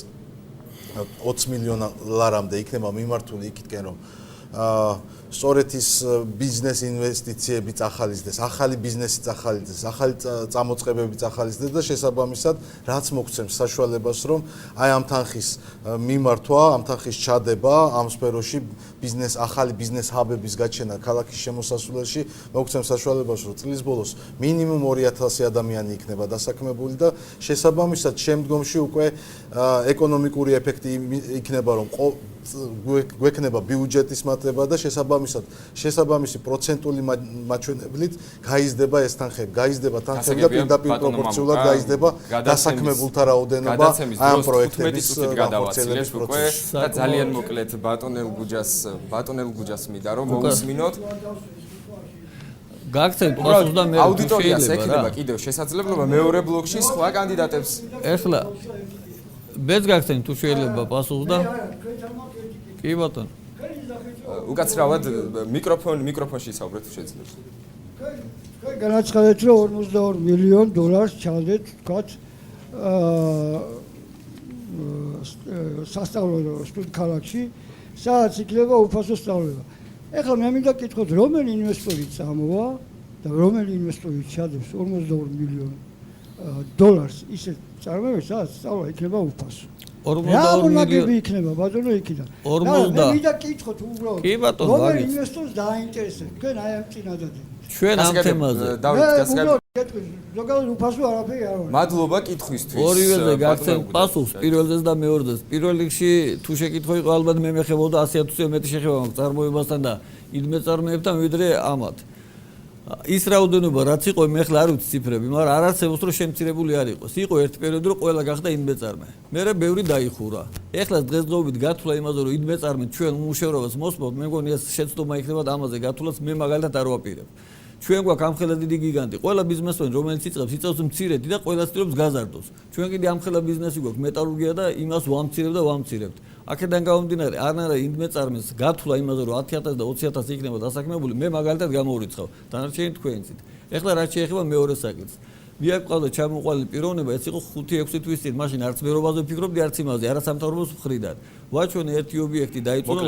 D: 20 მილიონ ლარამდე იქნება მიმართული იქითკენ, რომ სწორედ ის ბიზნეს ინვესტიციები წახალისდეს, ახალი ბიზნესი წახალისდეს, ახალი წამოწყებები წახალისდეს და შესაბამისად რაც მოგცემს საშუალებას, რომ აი ამ თანხის მიმართვა, ამ თანხის ჩადება ამ სფეროში ახალი ბიზნეს ჰაბების გაჩენა ქალაქის შემოსასვლელში მოგცემს საშუალებას, რომ წლის ბოლოს მინიმუმ 2000 ადამიანი იქნება დასაქმებული და შესაბამისად შემდგომში უკვე ეკონომიკური ეფექტი იქნება, რომ გვექნება ბიუჯეტის მატება და შესაბამისი პროცენტული მაჩვენებლით გაიზრდება ეს თანხები, გაიზრდება თანხები და პირდაპირ პროპორციულად გაიზრდება დასაქმებულთა რაოდენობა ამ პროექტების განხორციელების პროცესში.
A: და ძალიან მოკლედ ბატონელ გუჯას მინდა რომ მოусმინოთ.
F: გაგცემთ პასუხს და მე
A: აუდიტორიას ექნება კიდევ შესაძლებლობა მეორე ბლოკში სხვა კანდიდატებს.
F: ეხლა მეც გაგცემთ თუ შეიძლება პასუხს და კი ბატონო.
A: უკაცრავად მიკროფონში ისაუბრეთ შეიძლება.
O: თქვენ განაცხადეთ რომ 42 მილიონ დოლარს ჩადეთ თქვათ სასწავლო სტუდენტ-ქალაქში, სადაც იქნება უფასო სწავლება. ეხლა მე მინდა გკითხოთ, რომელი ინვესტორი წამოვა და რომელი ინვესტორი ჩადებს 42 მილიონ დოლარს ისეთ წარმოებას, სადაც სწავლა იქნება უფასო. 42 მილიონი იქნება ბატონო იქიდან. მე მინდა გკითხოთ უბრალოდ.
F: კი ბატონო,
O: რომელი ინვესტორს დააინტერესებს თქვენ აი ამ წინადადებით.
F: ჩვენ ამ თემაზე.
A: დავით გასაგებია.
O: ზოგადად უფასო არაფერი არ არის.
A: მადლობა კითხვისთვის.
F: ორივეზე გაგცემთ პასუხს, პირველზეს და მეორეზეს. პირველ რიგში თუ შეკითხვა იყო ალბათ მე მეხებოდა 100-ზე მეტი შეხება მაქვს წარმოებასთან და ინვესტორებთან ვიდრე ამათ. ის რაოდენობა რაც იყო მე ახლა არ ვიცი ციფრები, მაგრამ არ არსებობს რომ შემცირებული არ იყოს. იყო ერთ პერიოდი რომ ყველა გახდა ინვესტორი. მერე ბევრი დაიხურა. ეხლა დღესდღეობით გათვლა იმაზე რომ ინვესტორი ჩვენ უმუშევრობას მოსწევთ, მე მგონი ეს შეცდომა იქნება ამაზე გათვლას მე მაგალითად არ ვაპირებ. ჩვენ გვაქვს ამხელა დიდი გიგანტი. ყველა ბიზნესმენი რომელიც იწევს მცირედი და ყველა ცდილობს გაზარდოს. ჩვენ კიდე ამხელა ბიზნესი გვაქვს მეტალურგია და იმას ვამცირებთ. აქედან გამომდინარე, არა ინვესტორის გათვლა იმაზე რომ 10000 და 20000 იქნება დასაქმებული, მე მაგალითად გამოვირიცხავ. დანარჩენი თქვენიცით. ეხლა რაც შეეხება მეორე საკითხს. მე აქ ყავდა ჩამოყალიბებული პიროვნება, ეს იყო 5-6 თვის წინ, მაშინ არც მერობაზე ვფიქრობდი, არც იმაზე, არა სამთავრობოს მხრიდან. ვაჩვენე ერთი ობიექტი დაიწუნა,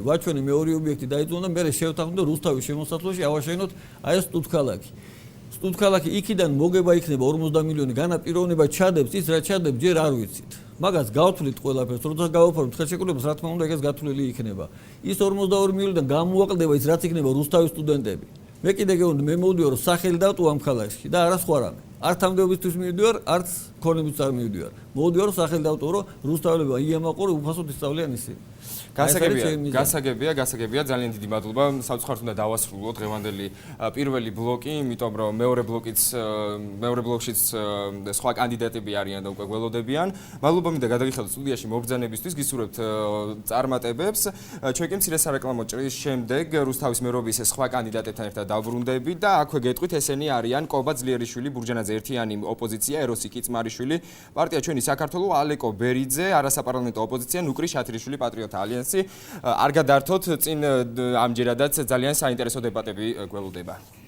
F: ვაჩვენე მეორე ობიექტი დაიწუნა და მე შევთანხმდე რუსთავის შემოსასვლელში ავაშენოთ აი ეს სტუდენტ-ქალაქი. სტუდენტ-ქალაქი იქიდან მოგება იქნება 50 მილიონი, განა პიროვნება ჩადებს, ის რა ჩადებს ჯერ არ ვიცით. მაგას გავთვლით ყველაფერს, როცა გავაფორმოთ ხელშეკრულებას, რა თქმა უნდა, ეგეც გათვლილი იქნება. ის 42 მილიონიდან გამოაკლდება ის რაც იქნება რუსთავის სტუდენტები. მე კიდე გეუბნები, მე მოვდივარ სახელი დატო ამ ქალაქში და არა სხვა რამე. არც თამდებობისთვის მივიდივარ, არც ქონებისთვის არ მივიდივარ. მოვდივარ სახელი დატო, რომ რუსთაველებმა იამაყო, რომ უფასოდ ისწავლიან ისინი.
A: გასაგებია, ძალიან დიდი მადლობა. საუცხართ უნდა დავასრულოთ დღევანდელი პირველი ბლოკი, იმიტომ რომ მეორე ბლოკშიც სხვა კანდიდატები არიან და უკვე გველოდებიან. მადლობა მინდა გადაგიხადოთ სტუდიაში მობრძანებისთვის, გისურვებთ წარმატებებს. ჩვენ კი მცირე სარეკლამო ჭრის შემდეგ რუსთავის მერობის სხვა კანდიდატებთან ერთად დავბრუნდებით და აქვე გეტყვით, ესენი არიან კობა ძლიერიშვილი, ბურჯანაძე ერთიანი ოპოზიცია, ეროსი კიწმარიშვილი, პარტია ჩვენი საქართველო, ალეკო ბერიძე, არასაპარლამენტო ოპოზიცია, ნუკრი შათრიშვილი პატრიოტა. ალიანსი. არ გადართოთ, წინ ამჯერადაც ძალიან საინტერესო დებატები გველოდება.